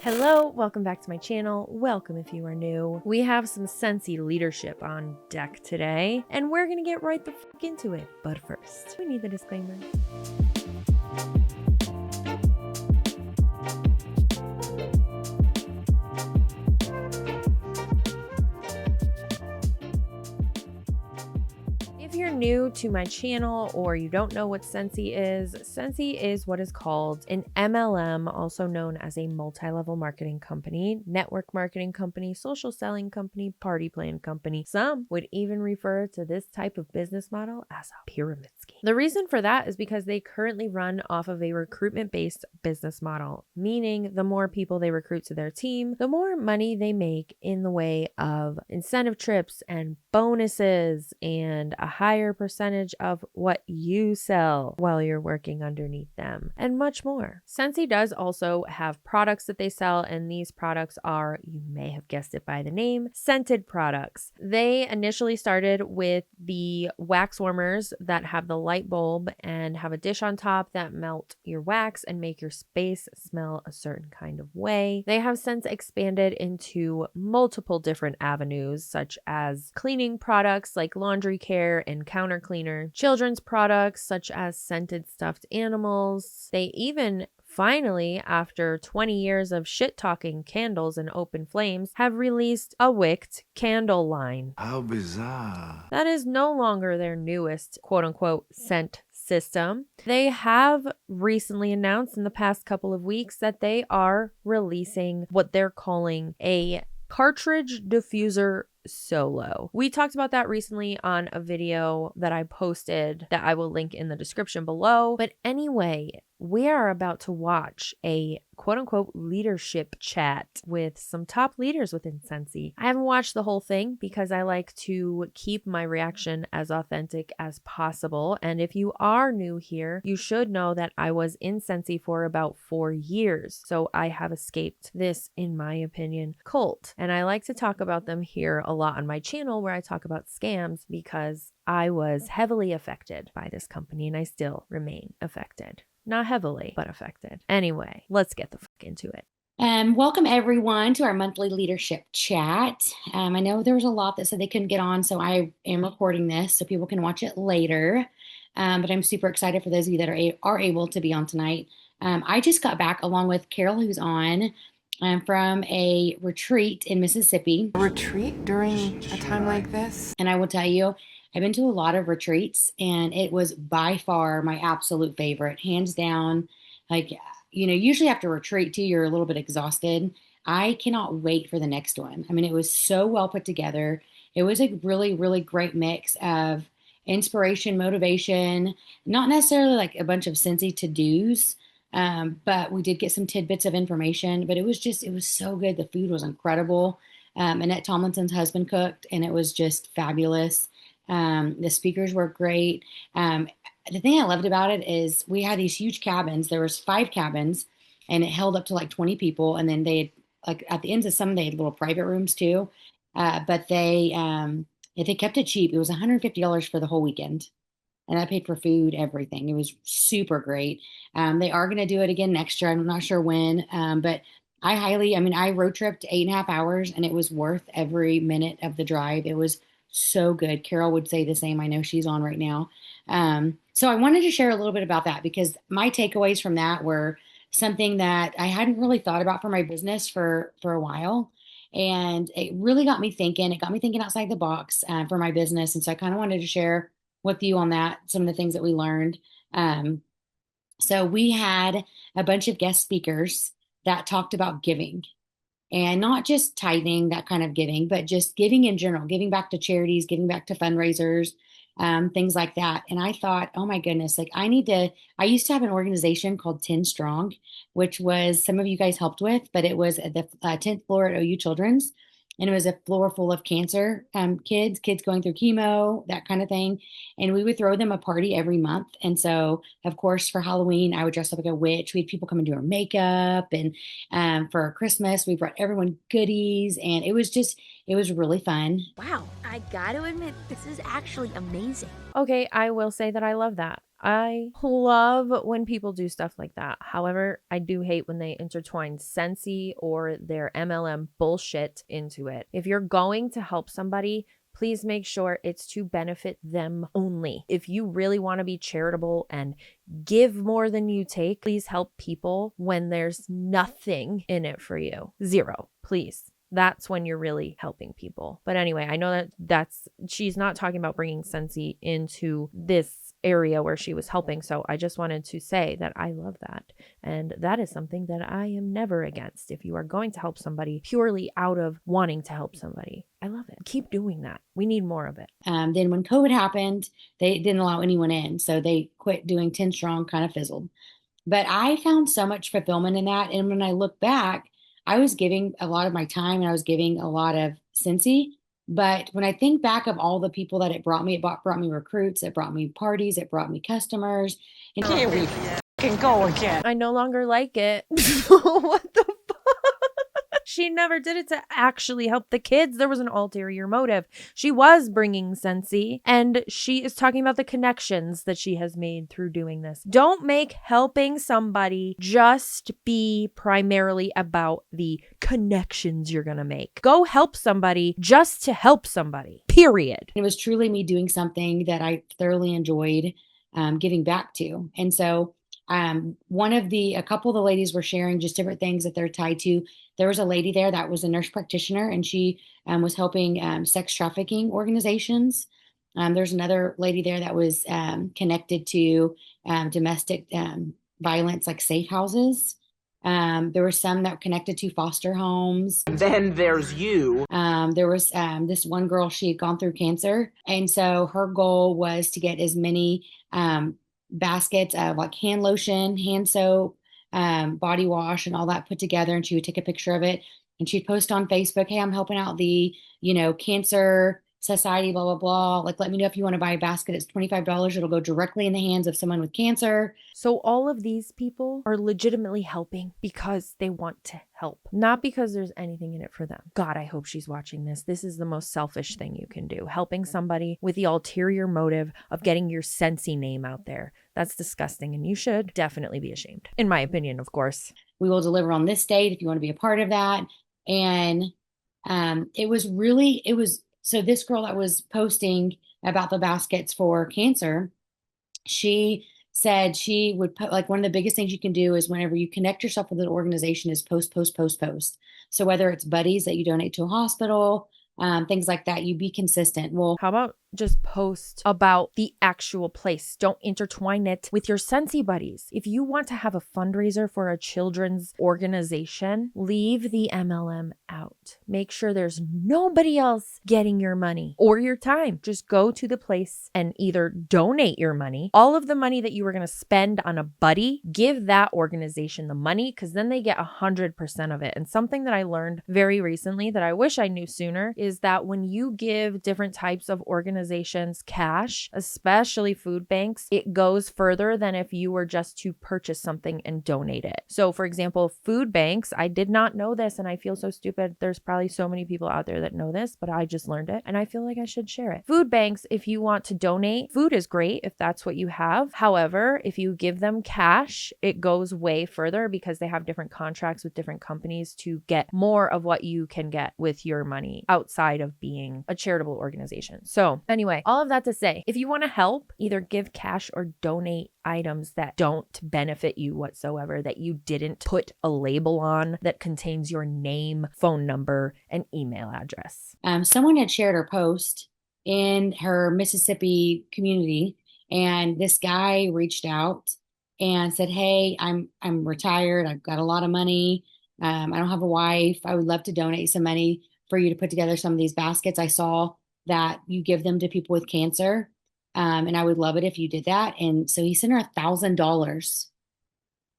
Hello, welcome back to my channel. Welcome if you are new. We have some Scentsy leadership on deck today, and we're gonna get right the fuck into it. But first, we need the disclaimer. If you're new to my channel or you don't know what Scentsy is what is called an MLM, also known as a multi-level marketing company, network marketing company, social selling company, party plan company. Some would even refer to this type of business model as a pyramid scheme. The reason for that is because they currently run off of a recruitment-based business model, meaning the more people they recruit to their team, the more money they make in the way of incentive trips and bonuses and a higher percentage of what you sell while you're working underneath them, and much more. Scentsy does also have products that they sell, and these products are, you may have guessed it by the name, scented products. They initially started with the wax warmers that have the light bulb and have a dish on top that melt your wax and make your space smell a certain kind of way. They have since expanded into multiple different avenues, such as cleaning products like laundry care and counter cleaner, children's products such as scented stuffed animals. They even finally, after 20 years of shit-talking candles and open flames, have released a wicked candle line. How bizarre. That is no longer their newest quote-unquote scent system. They have recently announced in the past couple of weeks that they are releasing what they're calling a cartridge diffuser solo. We talked about that recently on a video that I posted that I will link in the description below. But anyway, we are about to watch a quote-unquote leadership chat with some top leaders within Scentsy. I haven't watched the whole thing because I like to keep my reaction as authentic as possible. And if you are new here, you should know that I was in Scentsy for about 4 years. So I have escaped this, in my opinion, cult. And I like to talk about them here a lot on my channel where I talk about scams because I was heavily affected by this company and I still remain affected. Not heavily, but affected. Anyway, let's get the fuck into it. Welcome everyone to our monthly leadership chat. I know there was a lot that said they couldn't get on, so I am recording this so people can watch it later. But I'm super excited for those of you that are able to be on tonight. I just got back along with Carol, who's on from a retreat in Mississippi. A retreat during a time like this? And I will tell you, I've been to a lot of retreats, and it was by far my absolute favorite, hands down. Like, usually after a retreat too, you're a little bit exhausted. I cannot wait for the next one. I mean, it was so well put together. It was a really, really great mix of inspiration, motivation, not necessarily like a bunch of Scentsy to-dos, but we did get some tidbits of information. But it was so good. The food was incredible. Annette Tomlinson's husband cooked, and it was just fabulous. The speakers were great. The thing I loved about it is we had these huge cabins. There was 5 cabins, and it held up to like 20 people. And then they like at the ends of some, they had little private rooms too. But if they kept it cheap, it was $150 for the whole weekend. And I paid for food, everything. It was super great. They are going to do it again next year. I'm not sure when, but I road tripped 8.5 hours, and it was worth every minute of the drive. It was so good. Carol would say the same. I know she's on right now. So I wanted to share a little bit about that because my takeaways from that were something that I hadn't really thought about for my business for a while. And it really got me thinking. It got me thinking outside the box for my business. And so I kind of wanted to share with you on that, some of the things that we learned. So we had a bunch of guest speakers that talked about giving. And not just tithing, that kind of giving, but just giving in general, giving back to charities, giving back to fundraisers, things like that. And I thought, oh my goodness, like I used to have an organization called 10 Strong, which was some of you guys helped with, but it was at the 10th floor at OU Children's. And it was a floor full of cancer kids going through chemo, that kind of thing. And we would throw them a party every month. And so, of course, for Halloween, I would dress up like a witch. We had people come and do our makeup. And for Christmas, we brought everyone goodies. And it was really fun. Wow, I gotta admit, this is actually amazing. Okay, I will say that I love that. I love when people do stuff like that. However, I do hate when they intertwine Scentsy or their MLM bullshit into it. If you're going to help somebody, please make sure it's to benefit them only. If you really want to be charitable and give more than you take, please help people when there's nothing in it for you. Zero, please. That's when you're really helping people. But anyway, I know she's not talking about bringing Scentsy into this area where she was helping. So I just wanted to say that I love that. And that is something that I am never against. If you are going to help somebody purely out of wanting to help somebody, I love it. Keep doing that. We need more of it. Then when COVID happened, they didn't allow anyone in. So they quit doing 10 strong, kind of fizzled. But I found so much fulfillment in that. And when I look back, I was giving a lot of my time and I was giving a lot of Scentsy. But when I think back of all the people that it brought me recruits, it brought me parties, it brought me customers. And Here we can go again. I no longer like it. What the fuck? She never did it to actually help the kids. There was an ulterior motive. She was bringing Scentsy, and she is talking about the connections that she has made through doing this. Don't make helping somebody just be primarily about the connections you're going to make. Go help somebody just to help somebody, period. it was truly me doing something that I thoroughly enjoyed giving back to. And so a couple of the ladies were sharing just different things that they're tied to. There was a lady there that was a nurse practitioner, and she was helping sex trafficking organizations. There's another lady there that was connected to domestic violence, like safe houses. There were some that were connected to foster homes. Then there's you. There was this one girl, she had gone through cancer. And so her goal was to get as many baskets of like hand lotion, hand soap, body wash, and all that put together. And she would take a picture of it and she'd post on Facebook, hey, I'm helping out the, cancer society, blah, blah, blah. Like, let me know if you want to buy a basket. It's $25. It'll go directly in the hands of someone with cancer. So all of these people are legitimately helping because they want to help, not because there's anything in it for them. God, I hope she's watching this. This is the most selfish thing you can do. Helping somebody with the ulterior motive of getting your Scentsy name out there. That's disgusting. And you should definitely be ashamed. In my opinion, of course. We will deliver on this date if you want to be a part of that. And so this girl that was posting about the baskets for cancer, she said she would put, like, one of the biggest things you can do is whenever you connect yourself with an organization is post. So whether it's buddies that you donate to a hospital, things like that, you be consistent. Well, how about just post about the actual place? Don't intertwine it with your Scentsy buddies. If you want to have a fundraiser for a children's organization, leave the MLM out. Make sure there's nobody else getting your money or your time. Just go to the place and either donate your money, all of the money that you were going to spend on a buddy, give that organization the money, because then they get 100% of it. And something that I learned very recently that I wish I knew sooner is that when you give different types of organizations cash, especially food banks, it goes further than if you were just to purchase something and donate it. So for example, food banks, I did not know this and I feel so stupid. There's probably so many people out there that know this, but I just learned it and I feel like I should share it. Food banks, if you want to donate, food is great if that's what you have. However, if you give them cash, it goes way further because they have different contracts with different companies to get more of what you can get with your money outside of being a charitable organization. So anyway, all of that to say, if you want to help, either give cash or donate items that don't benefit you whatsoever, that you didn't put a label on that contains your name, phone number, and email address. Someone had shared her post in her Mississippi community, and this guy reached out and said, hey, I'm retired. I've got a lot of money. I don't have a wife. I would love to donate some money for you to put together some of these baskets. I saw that you give them to people with cancer. And I would love it if you did that. And so he sent her $1,000.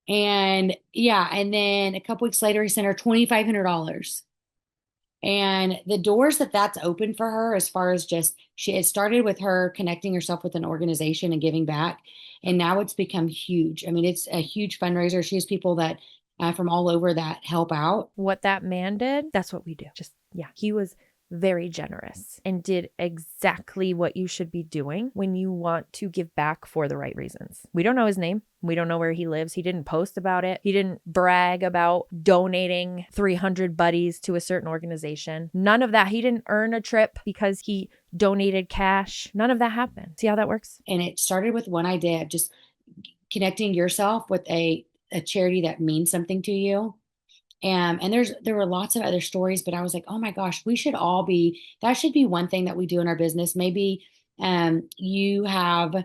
And yeah, and then a couple weeks later, he sent her $2,500. And the doors that's open for her, as far as it started with her connecting herself with an organization and giving back. And now it's become huge. I mean, it's a huge fundraiser. She has people that from all over that help out. What that man did, that's what we do. Yeah, he was very generous and did exactly what you should be doing when you want to give back for the right reasons. We don't know his name. We don't know where he lives. He didn't post about it. He didn't brag about donating 300 buddies to a certain organization. None of that. He didn't earn a trip because he donated cash. None of that happened. See how that works? And it started with one idea of just connecting yourself with a charity that means something to you. And there were lots of other stories, but I was like, oh my gosh, we should all be, that should be one thing that we do in our business. Maybe you have,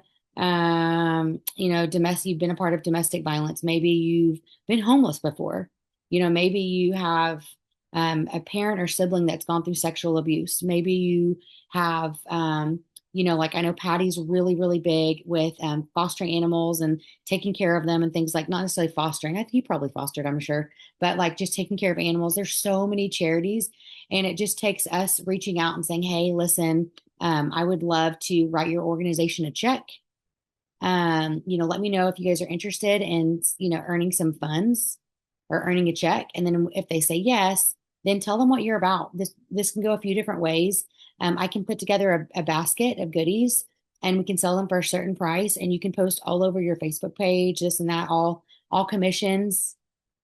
you've been a part of domestic violence. Maybe you've been homeless before. Maybe you have a parent or sibling that's gone through sexual abuse. Maybe you have, like I know Patty's really, really big with fostering animals and taking care of them and things like, not necessarily fostering. I think he probably fostered, I'm sure, but like just taking care of animals. There's so many charities, and it just takes us reaching out and saying, hey, listen, I would love to write your organization a check. Let me know if you guys are interested in, earning some funds or earning a check. And then if they say yes, then tell them what you're about. This can go a few different ways. I can put together a basket of goodies, and we can sell them for a certain price, and you can post all over your Facebook page, this and that, all commissions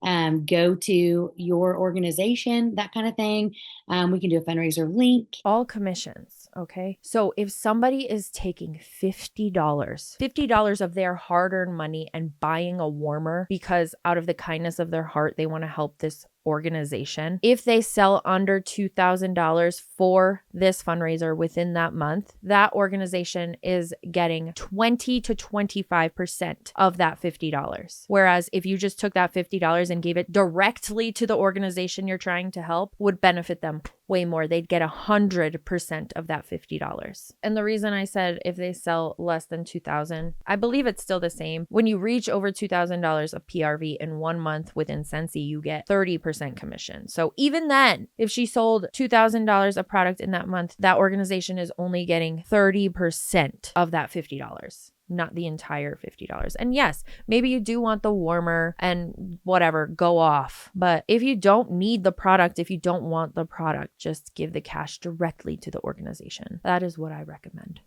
go to your organization, that kind of thing. We can do a fundraiser link. All commissions. Okay. So if somebody is taking $50 of their hard-earned money and buying a warmer because out of the kindness of their heart, they want to help this organization. If they sell under $2,000 for this fundraiser within that month, that organization is getting 20 to 25% of that $50. Whereas if you just took that $50 and gave it directly to the organization you're trying to help, would benefit them way more. They'd get 100% of that $50. And the reason I said if they sell less than $2,000, I believe it's still the same. When you reach over $2,000 of PRV in 1 month within Scentsy, you get 30% commission. So even then, if she sold $2,000 of product in that month, that organization is only getting 30% of that $50. Not the entire $50. And yes, maybe you do want the warmer and whatever, go off. But if you don't need the product, if you don't want the product, just give the cash directly to the organization. That is what I recommend.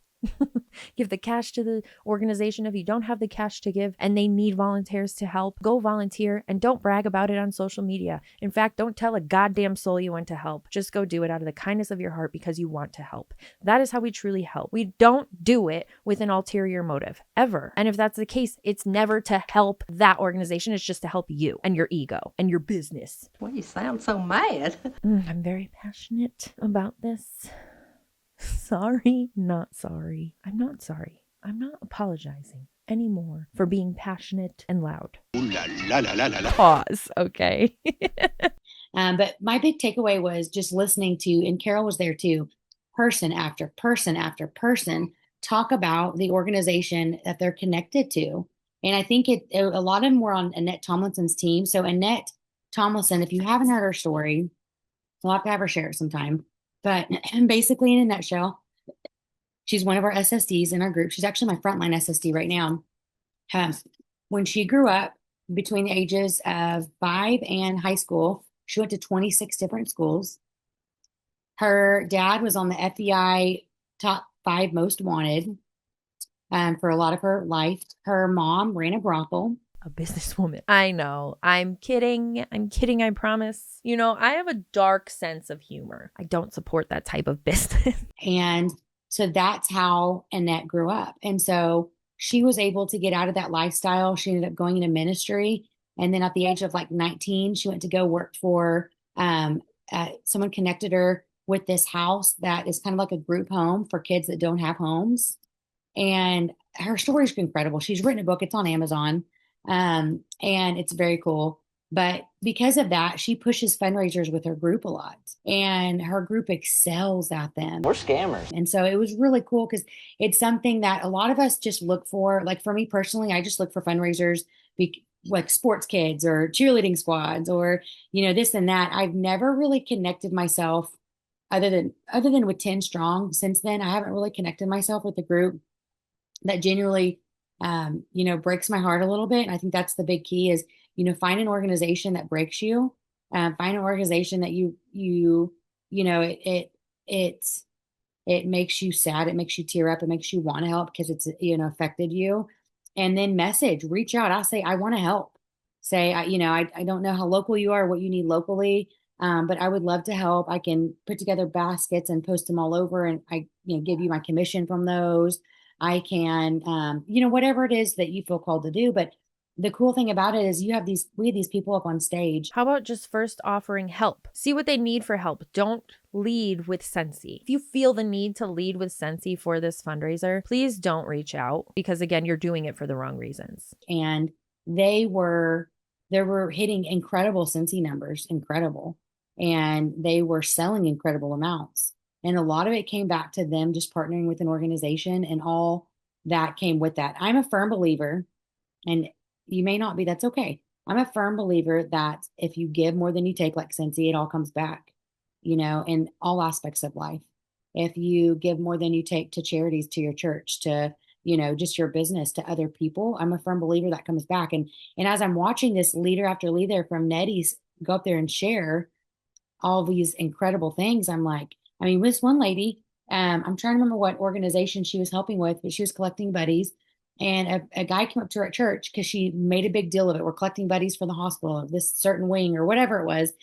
Give the cash to the organization. If you don't have the cash to give and they need volunteers to help, go volunteer and don't brag about it on social media. In fact, don't tell a goddamn soul you went to help. Just go do it out of the kindness of your heart because you want to help. That is how we truly help. We don't do it with an ulterior motive, ever. And if that's the case, it's never to help that organization. It's just to help you and your ego and your business. Well, you sound so mad. I'm very passionate about this. Sorry, not sorry. I'm not sorry. I'm not apologizing anymore for being passionate and loud. Ooh, la, la, la, la, la. Pause, okay? But my big takeaway was just listening to, and Carol was there too, person after person after person talk about the organization that they're connected to. And I think a lot of them were on Annette Tomlinson's team. So Annette Tomlinson, if you haven't heard her story, we'll have to have her share it sometime. But basically, in a nutshell, she's one of our SSDs in our group. She's actually my frontline SSD right now. When she grew up, between the ages of 5 and high school, she went to 26 different schools. Her dad was on the FBI top 5 most wanted for a lot of her life. Her mom ran a brothel. A businesswoman. I know. I'm kidding. I promise. I have a dark sense of humor. I don't support that type of business. And so that's how Annette grew up. And so she was able to get out of that lifestyle. She ended up going into ministry. And then at the age of 19, she went to go work for someone connected her with this house that is kind of like a group home for kids that don't have homes. And her story is incredible. She's written a book. It's on Amazon. And it's very cool. But because of that, she pushes fundraisers with her group a lot, and her group excels at them. We're scammers. And so it was really cool because it's something that a lot of us just look for. Like for me personally, I just look for fundraisers like sports kids or cheerleading squads or, this and that. I've never really connected myself other than with 10 Strong. Since then, I haven't really connected myself with a group that genuinely breaks my heart a little bit. And I think that's the big key is, find an organization that breaks you, find an organization that it it makes you sad. It makes you tear up. It makes you want to help because it's, affected you. And then reach out. I'll say, I want to help. Say, I don't know how local you are, what you need locally. But I would love to help. I can put together baskets and post them all over, and I, give you my commission from those. I can, whatever it is that you feel called to do. But the cool thing about it is we have these people up on stage. How about just first offering help? See what they need for help. Don't lead with Scentsy. If you feel the need to lead with Scentsy for this fundraiser, please don't reach out because again, you're doing it for the wrong reasons. And they were hitting incredible Scentsy numbers, incredible. And they were selling incredible amounts. And a lot of it came back to them just partnering with an organization and all that came with that. I'm a firm believer, and you may not be, that's okay. I'm a firm believer that if you give more than you take, like Scentsy, it all comes back, in all aspects of life. If you give more than you take to charities, to your church, to, just your business, to other people, I'm a firm believer that comes back. And as I'm watching this leader after leader from Nettie's go up there and share all these incredible things, I'm like, this one lady, I'm trying to remember what organization she was helping with, but she was collecting buddies. And a guy came up to her at church because she made a big deal of it. We're collecting buddies for the hospital of this certain wing or whatever it was.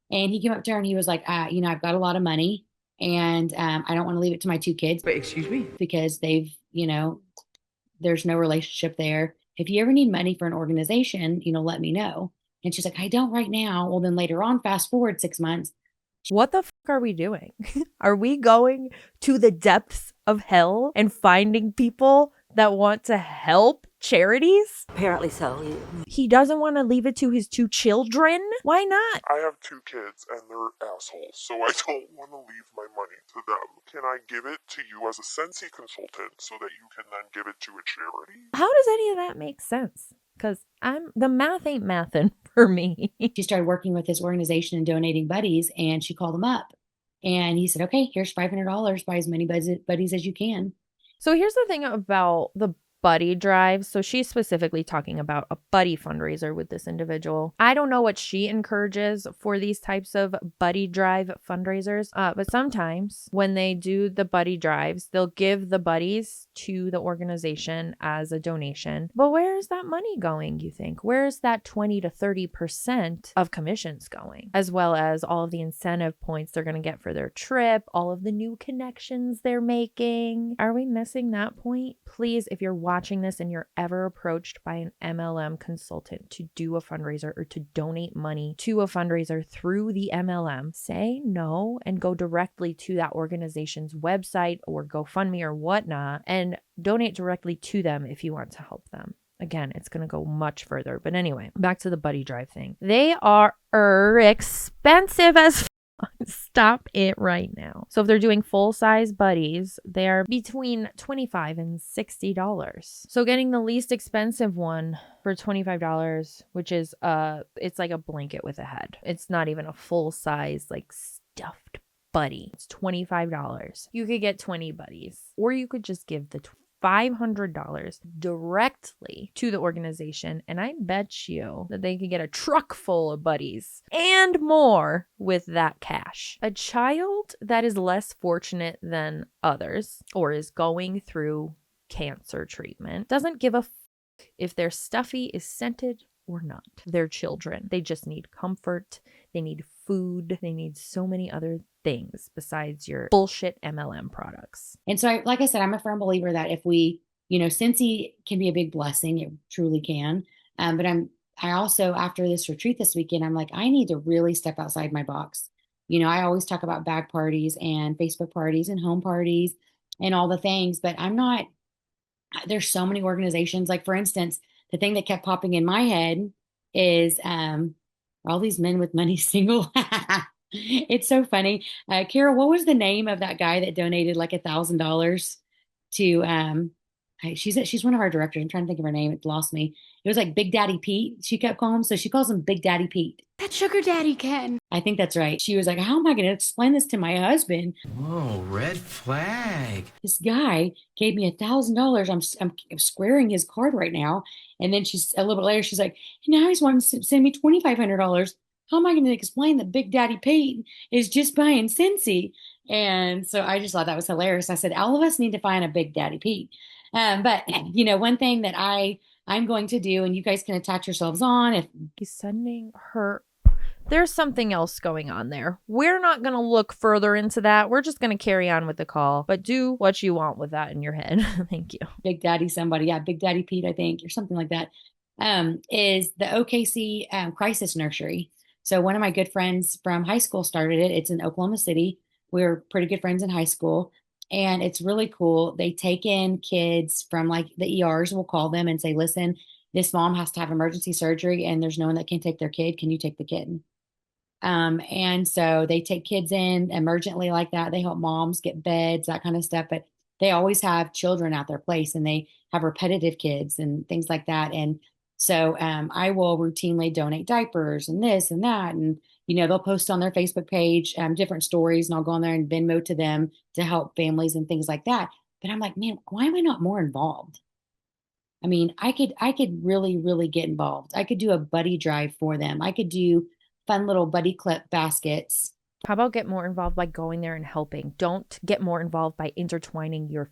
And he came up to her and he was like, I've got a lot of money and I don't want to leave it to my two kids. Wait, excuse me? Because they've, there's no relationship there. If you ever need money for an organization, let me know. And she's like, I don't right now. Well, then later on, fast forward 6 months. What the fuck are we doing? Are we going to the depths of hell and finding people that want to help charities? Apparently so. He doesn't want to leave it to his two children? Why not? I have two kids and they're assholes, so I don't want to leave my money to them. Can I give it to you as a Scentsy consultant so that you can then give it to a charity? How does any of that make sense? Because the math ain't mathin' for me. She started working with this organization and donating buddies, and she called him up. And he said, okay, here's $500. Buy as many buddies as you can. So here's the thing about the buddy drive. So she's specifically talking about a buddy fundraiser with this individual. I don't know what she encourages for these types of buddy drive fundraisers, but sometimes when they do the buddy drives, they'll give the buddies to the organization as a donation. But where is that money going, you think? Where is that 20 to 30% of commissions going? As well as all of the incentive points they're going to get for their trip, all of the new connections they're making. Are we missing that point? Please, if you're watching this and you're ever approached by an MLM consultant to do a fundraiser or to donate money to a fundraiser through the MLM, say no and go directly to that organization's website or GoFundMe or whatnot and donate directly to them if you want to help them. Again, it's going to go much further. But anyway, back to the buddy drive thing. They are expensive as Stop it right now. So if they're doing full-size buddies, they are between $25 and $60. So getting the least expensive one for $25, which is it's like a blanket with a head. It's not even a full-size like stuffed buddy. It's $25. You could get 20 buddies, or you could just give the $500 directly to the organization, and I bet you that they could get a truck full of buddies and more with that cash. A child that is less fortunate than others or is going through cancer treatment doesn't give a if their stuffy is scented or not. They're children. They just need comfort. They need food. They need so many other things besides your bullshit MLM products. And so, like I said, I'm a firm believer that if we, Scentsy can be a big blessing. It truly can. But I also, after this retreat this weekend, I'm like, I need to really step outside my box. I always talk about bag parties and Facebook parties and home parties and all the things, but there's so many organizations. Like, for instance, the thing that kept popping in my head is, are all these men with money single? It's so funny. Carol, what was the name of that guy that donated like $1,000 to, she's one of our directors. I'm trying to think of her name. It lost me. It was like Big Daddy Pete. She kept calling him. So she calls him Big Daddy Pete. That's Sugar Daddy Ken. I think that's right. She was like, how am I going to explain this to my husband? Whoa, red flag. This guy gave me $1,000. I'm squaring his card right now. And then she's a little bit later, she's like, and now he's wanting to send me $2,500. How am I going to explain that Big Daddy Pete is just buying Scentsy? And so I just thought that was hilarious. I said, all of us need to find a Big Daddy Pete. But one thing that I'm going to do, and you guys can attach yourselves on if He's sending her. There's something else going on there. We're not going to look further into that. We're just going to carry on with the call, but do what you want with that in your head. Thank you. Big Daddy somebody, yeah, Big Daddy Pete, I think, or something like that, is the OKC Crisis Nursery. So one of my good friends from high school started it. It's in Oklahoma City. We were pretty good friends in high school, and it's really cool. They take in kids from like the ERs, we'll call them, and say, listen, this mom has to have emergency surgery, and there's no one that can take their kid. Can you take the kid? And so they take kids in emergently like that. They help moms get beds, that kind of stuff. But they always have children at their place, and they have repetitive kids and things like that. And so I will routinely donate diapers and this and that. And, they'll post on their Facebook page different stories, and I'll go on there and Venmo to them to help families and things like that. But I'm like, man, why am I not more involved? I mean, I could really, really get involved. I could do a buddy drive for them. I could do fun little buddy clip baskets. How about get more involved by going there and helping? Don't get more involved by intertwining your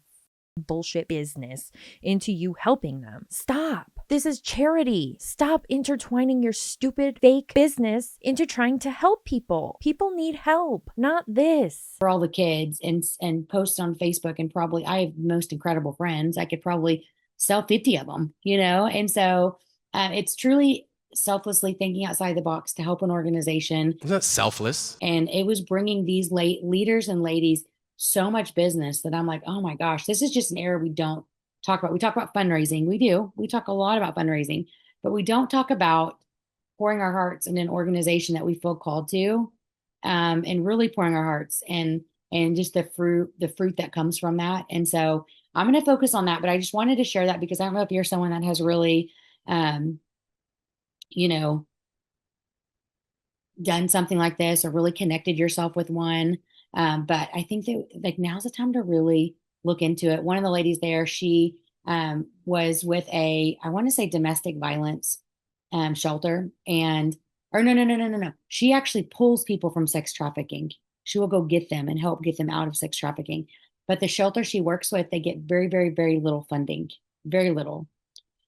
bullshit business into you helping them. Stop. This is charity. Stop intertwining your stupid fake business into trying to help people. People need help, not this. For all the kids and post on Facebook, and probably I have the most incredible friends. I could probably sell 50 of them, And so it's truly selflessly thinking outside the box to help an organization. Is that selfless? And it was bringing these leaders and ladies so much business that I'm like, oh my gosh, this is just an area we don't talk about. We talk about fundraising. We do. We talk a lot about fundraising, but we don't talk about pouring our hearts in an organization that we feel called to, and really pouring our hearts and just the fruit that comes from that. And so I'm going to focus on that, but I just wanted to share that because I don't know if you're someone that has really, done something like this or really connected yourself with one. But I think that like now's the time to really look into it. One of the ladies there, she was with I want to say domestic violence shelter, or no. She actually pulls people from sex trafficking. She will go get them and help get them out of sex trafficking. But the shelter she works with, they get very, very, very little funding, very little.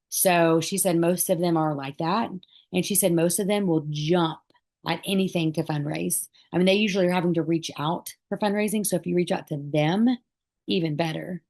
So she said most of them are like that. And she said most of them will jump at anything to fundraise. I mean, they usually are having to reach out for fundraising. So if you reach out to them, even better.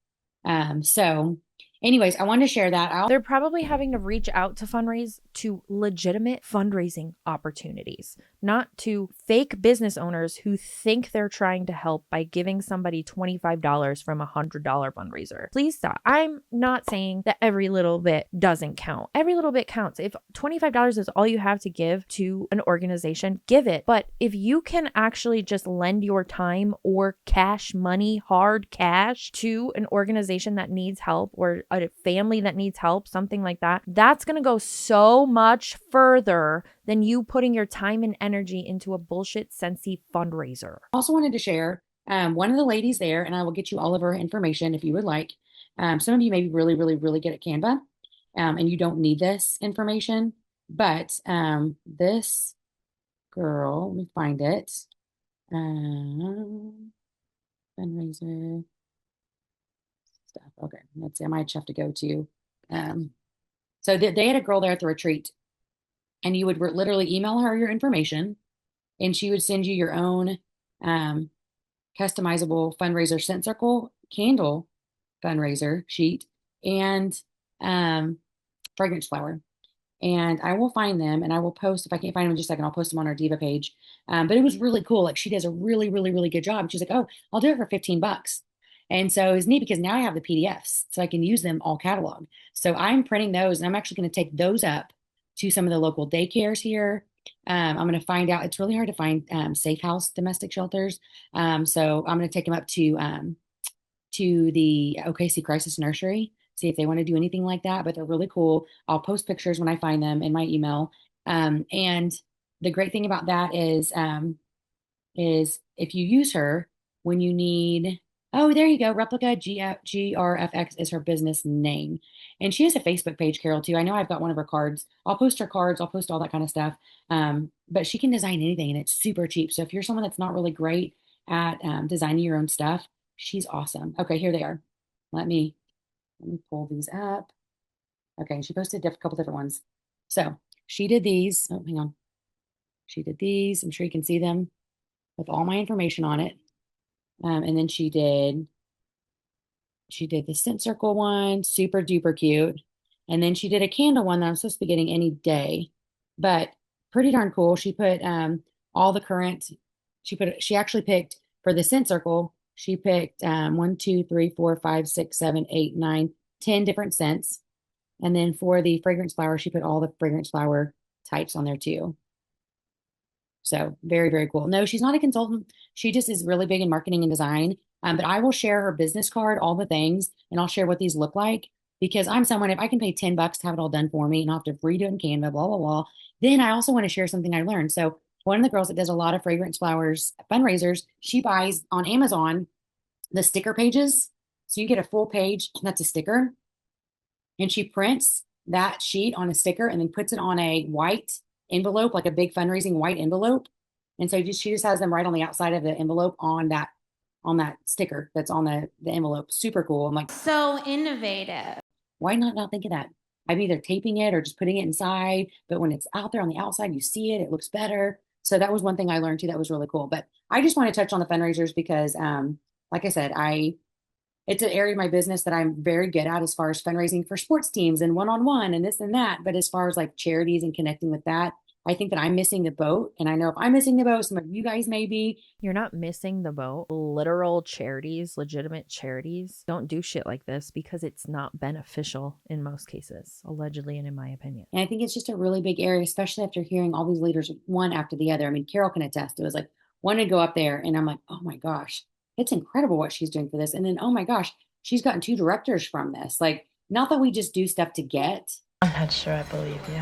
So anyways, I wanted to share that. They're probably having to reach out to fundraise to legitimate fundraising opportunities, not to fake business owners who think they're trying to help by giving somebody $25 from a $100 fundraiser. Please stop. I'm not saying that every little bit doesn't count. Every little bit counts. If $25 is all you have to give to an organization, give it. But if you can actually just lend your time or cash money, hard cash, to an organization that needs help or a family that needs help, something like that, that's going to go so much further than you putting your time and energy into a bullshit Scentsy fundraiser. Also wanted to share one of the ladies there, and I will get you all of her information if you would like. Some of you may be really, really, really good at Canva, and you don't need this information, but this girl, let me find it. Fundraiser stuff. Okay, let's see. I might have to go to. So they had a girl there at the retreat, and you would literally email her your information, and she would send you your own customizable fundraiser scent circle candle fundraiser sheet and fragrance flower. And I will find them and I will post, if I can't find them in just a second, I'll post them on our Diva page. But it was really cool. Like she does a really, really, really good job. She's like, oh, I'll do it for $15. And so it's neat because now I have the PDFs so I can use them all catalog. So I'm printing those and I'm actually going to take those up to some of the local daycares here. I'm going to find out, it's really hard to find safe house domestic shelters. So I'm going to take them up to the OKC Crisis Nursery, see if they want to do anything like that, but they're really cool. I'll post pictures when I find them in my email. And the great thing about that is if you use her when you need, oh, there you go. Replica GRFX is her business name. And she has a Facebook page, Carol, too. I know I've got one of her cards. I'll post her cards. I'll post all that kind of stuff. But she can design anything and it's super cheap. So if you're someone that's not really great at designing your own stuff. She's awesome. Okay, here they are. Let me pull these up. Okay, she posted a couple different ones. So she did these. Oh, hang on. She did these. I'm sure you can see them with all my information on it. And then she did the scent circle one, super duper cute. And then she did a candle one that I'm supposed to be getting any day, but pretty darn cool. She put all the current, she actually picked for the scent circle, she picked 1, 2, 3, 4, 5, 6, 7, 8, 9, 10 different scents. And then for the fragrance flower, she put all the fragrance flower types on there too. So very, very cool. No, she's not a consultant. She just is really big in marketing and design. But I will share her business card, all the things, and I'll share what these look like because I'm someone, if I can pay $10 to have it all done for me and I'll have to redo it in Canva, blah, blah, blah. Then I also want to share something I learned. So one of the girls that does a lot of fragrance flowers fundraisers, she buys on Amazon the sticker pages. So you get a full page, that's a sticker. And she prints that sheet on a sticker and then puts it on a white envelope, like a big fundraising white envelope. And so she just has them right on the outside of the envelope on that sticker that's on the envelope. Super cool. I'm like, so innovative. Why not think of that? I'm either taping it or just putting it inside. But when it's out there on the outside, you see it, it looks better. So that was one thing I learned too. That was really cool. But I just want to touch on the fundraisers because, like I said, it's an area of my business that I'm very good at as far as fundraising for sports teams and one-on-one and this and that. But as far as like charities and connecting with that, I think that I'm missing the boat. And I know if I'm missing the boat, some of you guys may be. You're not missing the boat. Literal charities, legitimate charities, don't do shit like this because it's not beneficial in most cases, allegedly and in my opinion. And I think it's just a really big area, especially after hearing all these leaders one after the other. I mean, Carol can attest. It was like one to go up there and I'm like, oh my gosh, it's incredible what she's doing for this. And then, oh my gosh, she's gotten 2 directors from this. Like, not that we just do stuff to get. I'm not sure I believe you.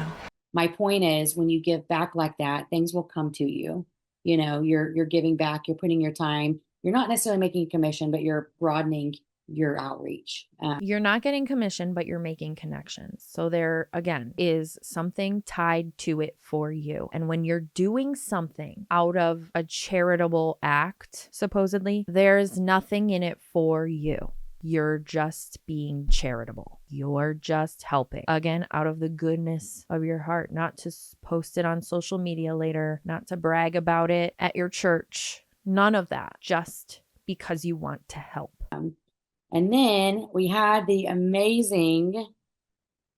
My point is when you give back like that, things will come to you. You know, you're giving back, you're putting your time. You're not necessarily making a commission, but you're broadening your outreach. You're not getting commission, but you're making connections. So there, again, is something tied to it for you. And when you're doing something out of a charitable act, supposedly, there's nothing in it for you. You're just being charitable. You're just helping. Again, out of the goodness of your heart, not to post it on social media later, not to brag about it at your church. None of that. Just because you want to help. And then we had the amazing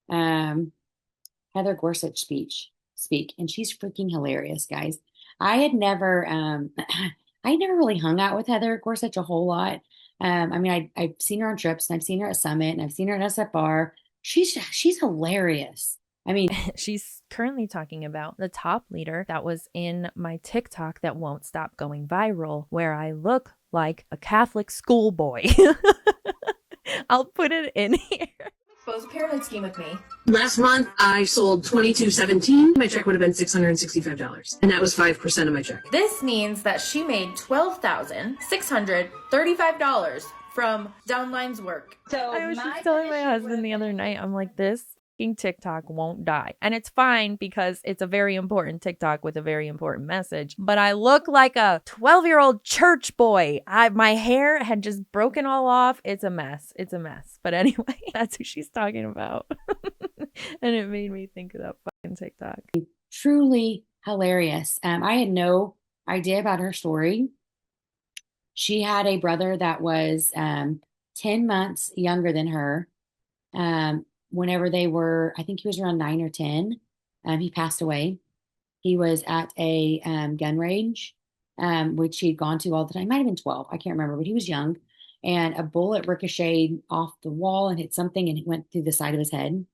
Heather Gorsuch speak, and she's freaking hilarious, guys. I had never really hung out with Heather Gorsuch a whole lot. I mean, I've seen her on trips and I've seen her at Summit and I've seen her at SFR. She's hilarious. I mean, she's currently talking about the top leader that was in my TikTok that won't stop going viral, where I look like a Catholic schoolboy. I'll put it in here. Expose a pyramid scheme with me. Last month, I sold $22.17. My check would have been $665, and that was 5% of my check. This means that she made $12,635 from downline's work. So I was just telling my husband the other night, I'm like, this TikTok won't die. And it's fine because it's a very important TikTok with a very important message. But I look like a 12-year-old church boy. My hair had just broken all off. It's a mess. It's a mess. But anyway, that's who she's talking about. And it made me think of that fucking TikTok. Truly hilarious. I had no idea about her story. She had a brother that was 10 months younger than her. Whenever they were, I think he was around 9 or 10, he passed away. He was at a gun range, which he'd gone to all the time. Might have been 12. I can't remember, but he was young. And a bullet ricocheted off the wall and hit something and it went through the side of his head.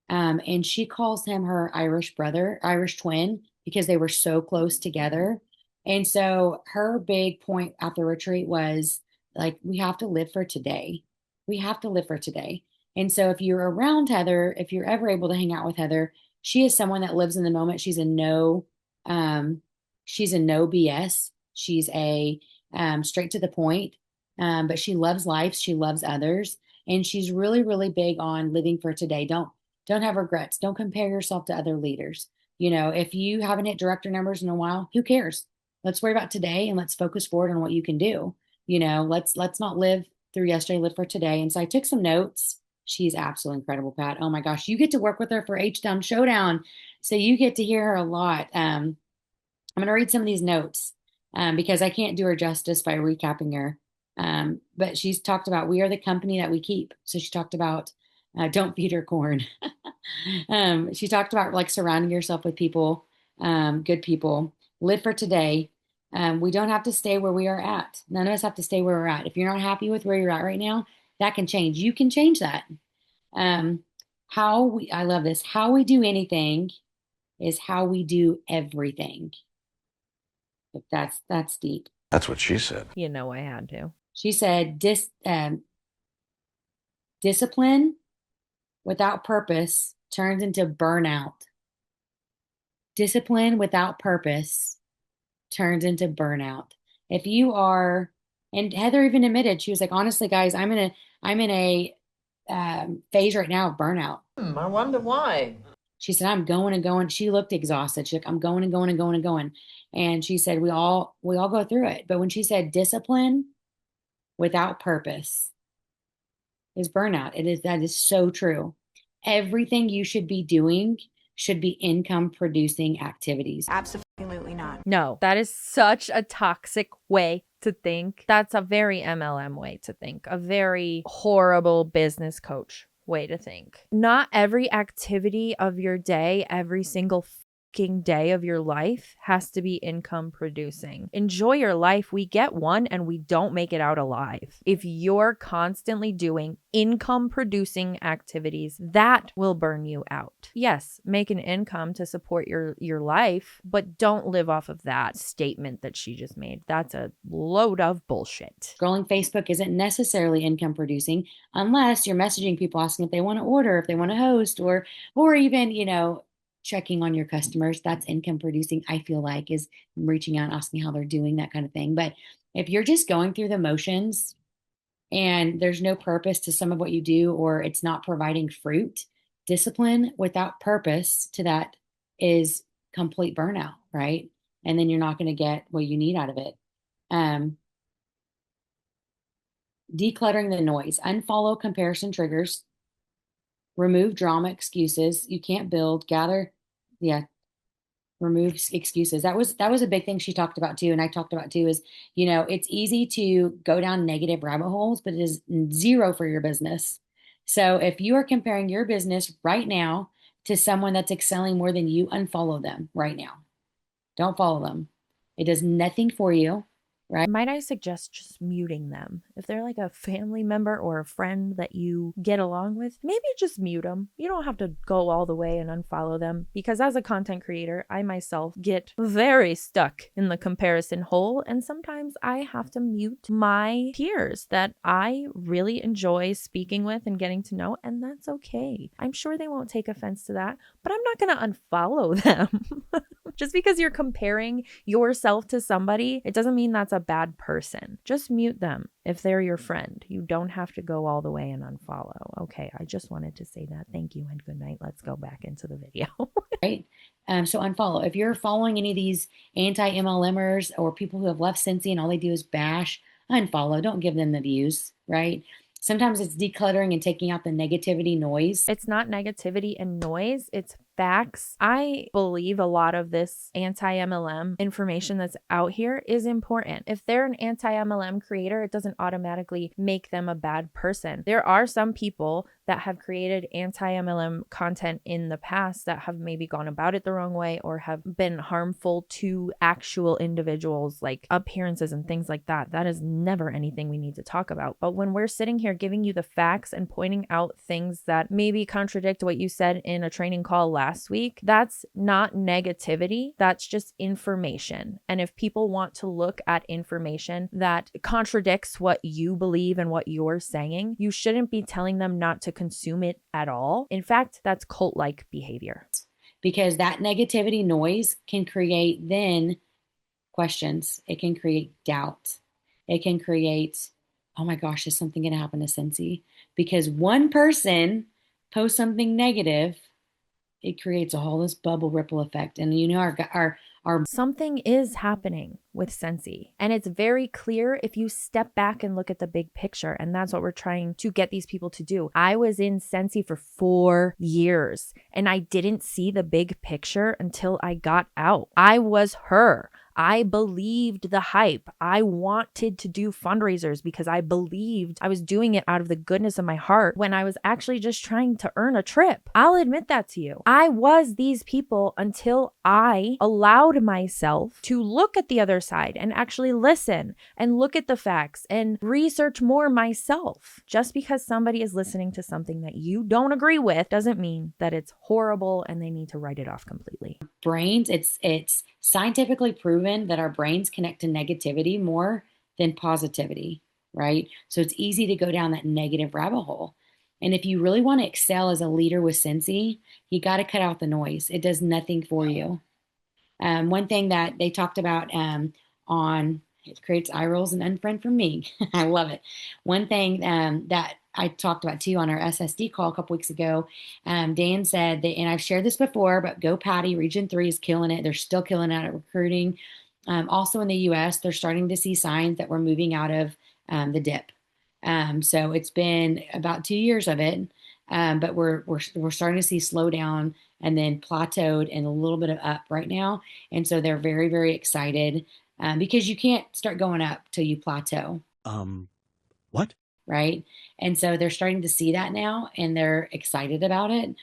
And she calls him her Irish brother, Irish twin, because they were so close together. And so her big point at the retreat was like, we have to live for today. We have to live for today. And so if you're around Heather, if you're ever able to hang out with Heather, she is someone that lives in the moment. She's a no BS. She's a straight to the point. But she loves life. She loves others. And she's really, really big on living for today. Don't have regrets. Don't compare yourself to other leaders. You know, if you haven't hit director numbers in a while, who cares? let's worry about today and let's focus forward on what you can do. Let's not live through yesterday, live for today. And so I took some notes. She's absolutely incredible, Pat. Oh my gosh, you get to work with her for H-Town Showdown, so you get to hear her a lot. I'm going to read some of these notes because I can't do her justice by recapping her. But she's talked about, we are the company that we keep. So she talked about don't feed her corn. She talked about like surrounding yourself with people, good people, live for today. We don't have to stay where we are at. None of us have to stay where we're at. If you're not happy with where you're at right now, that can change. You can change that. I love this. How we do anything is how we do everything. That's deep. That's what she said. You know, I had to. She said, discipline without purpose turns into burnout. Discipline without purpose turns into burnout. If you are, and Heather even admitted, she was like, honestly, guys, I'm in a phase right now of burnout. I wonder why. She said, I'm going and going. She looked exhausted. She's like, I'm going and going and going and going. And she said, we all go through it. But when she said discipline without purpose is burnout, that is so true. Everything you should be doing should be income producing activities. Absolutely not. No, that is such a toxic way to think. That's a very MLM way to think, a very horrible business coach way to think. Not every activity of your day, every single fucking day of your life has to be income producing. Enjoy your life. We get one and we don't make it out alive. If you're constantly doing income producing activities, that will burn you out. Yes, make an income to support your life, but don't live off of that statement that she just made. That's a load of bullshit. Scrolling Facebook isn't necessarily income producing unless you're messaging people asking if they want to order, if they want to host, or even, checking on your customers. That's income producing, I feel like, is reaching out, asking how they're doing, that kind of thing. But if you're just going through the motions and there's no purpose to some of what you do, or it's not providing fruit, discipline without purpose to that is complete burnout, right? And then you're not going to get what you need out of it. Decluttering the noise, unfollow comparison triggers, remove drama excuses. You can't build, remove excuses. That was a big thing she talked about too. And I talked about too is, it's easy to go down negative rabbit holes, but it is zero for your business. So if you are comparing your business right now to someone that's excelling more than you, unfollow them right now. Don't follow them. It does nothing for you. Right. Might I suggest just muting them? If they're like a family member or a friend that you get along with, maybe just mute them. You don't have to go all the way and unfollow them, because as a content creator, I myself get very stuck in the comparison hole, and sometimes I have to mute my peers that I really enjoy speaking with and getting to know, and that's okay. I'm sure they won't take offense to that, but I'm not going to unfollow them. Just because you're comparing yourself to somebody, it doesn't mean that's a bad person. Just mute them if they're your friend. You don't have to go all the way and unfollow. Okay, I just wanted to say that. Thank you and good night. Let's go back into the video. Right. So unfollow. If you're following any of these anti-mlmers or people who have left Scentsy and all they do is bash, unfollow. Don't give them the views, right? Sometimes it's decluttering and taking out the negativity noise. It's not negativity and noise. It's facts. I believe a lot of this anti-MLM information that's out here is important. If they're an anti-MLM creator, it doesn't automatically make them a bad person. There are some people that have created anti-MLM content in the past that have maybe gone about it the wrong way or have been harmful to actual individuals, like appearances and things like that. That is never anything we need to talk about. But when we're sitting here giving you the facts and pointing out things that maybe contradict what you said in a training call last week, that's not negativity. That's just information. And if people want to look at information that contradicts what you believe and what you're saying, you shouldn't be telling them not to consume it at all. In fact, that's cult-like behavior. Because that negativity noise can create then questions. It can create doubt. It can create, oh my gosh, is something going to happen to Scentsy? Because one person posts something negative, it creates a whole this bubble ripple effect. And Something is happening with Scentsy, and it's very clear if you step back and look at the big picture, and that's what we're trying to get these people to do. I was in Scentsy for 4 years, and I didn't see the big picture until I got out. I was her. I believed the hype. I wanted to do fundraisers because I believed I was doing it out of the goodness of my heart when I was actually just trying to earn a trip. I'll admit that to you. I was these people until I allowed myself to look at the other side and actually listen and look at the facts and research more myself. Just because somebody is listening to something that you don't agree with doesn't mean that it's horrible and they need to write it off completely. Brains, it's scientifically proven that our brains connect to negativity more than positivity, right? So it's easy to go down that negative rabbit hole. And if you really want to excel as a leader with Scentsy, you got to cut out the noise. It does nothing for you. One thing that they talked about on it creates eye rolls and unfriend from me. I love it. One thing that I talked about too on our SSD call a couple weeks ago, Dan said that, and I've shared this before, but Go Patty Region 3 is killing it. They're still killing it at recruiting. Also in the US, they're starting to see signs that we're moving out of the dip. So it's been about 2 years of it, but we're starting to see slow down and then plateaued and a little bit of up right now. And so they're very, very excited because you can't start going up till you plateau. What? Right. And so they're starting to see that now and they're excited about it.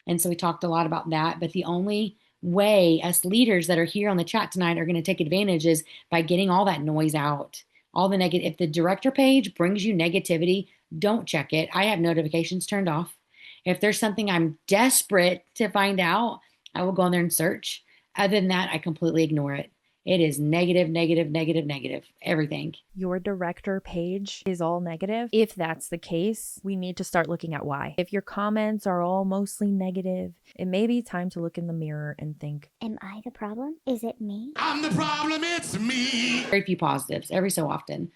And so we talked a lot about that. But the only way us leaders that are here on the chat tonight are going to take advantage is by getting all that noise out, all the negative. If the director page brings you negativity, don't check it. I have notifications turned off. If there's something I'm desperate to find out, I will go in there and search. Other than that, I completely ignore it. It is negative, negative, negative, negative, everything. Your director page is all negative. If that's the case, we need to start looking at why. If your comments are all mostly negative, it may be time to look in the mirror and think, am I the problem? Is it me? I'm the problem, it's me. Very few positives every so often.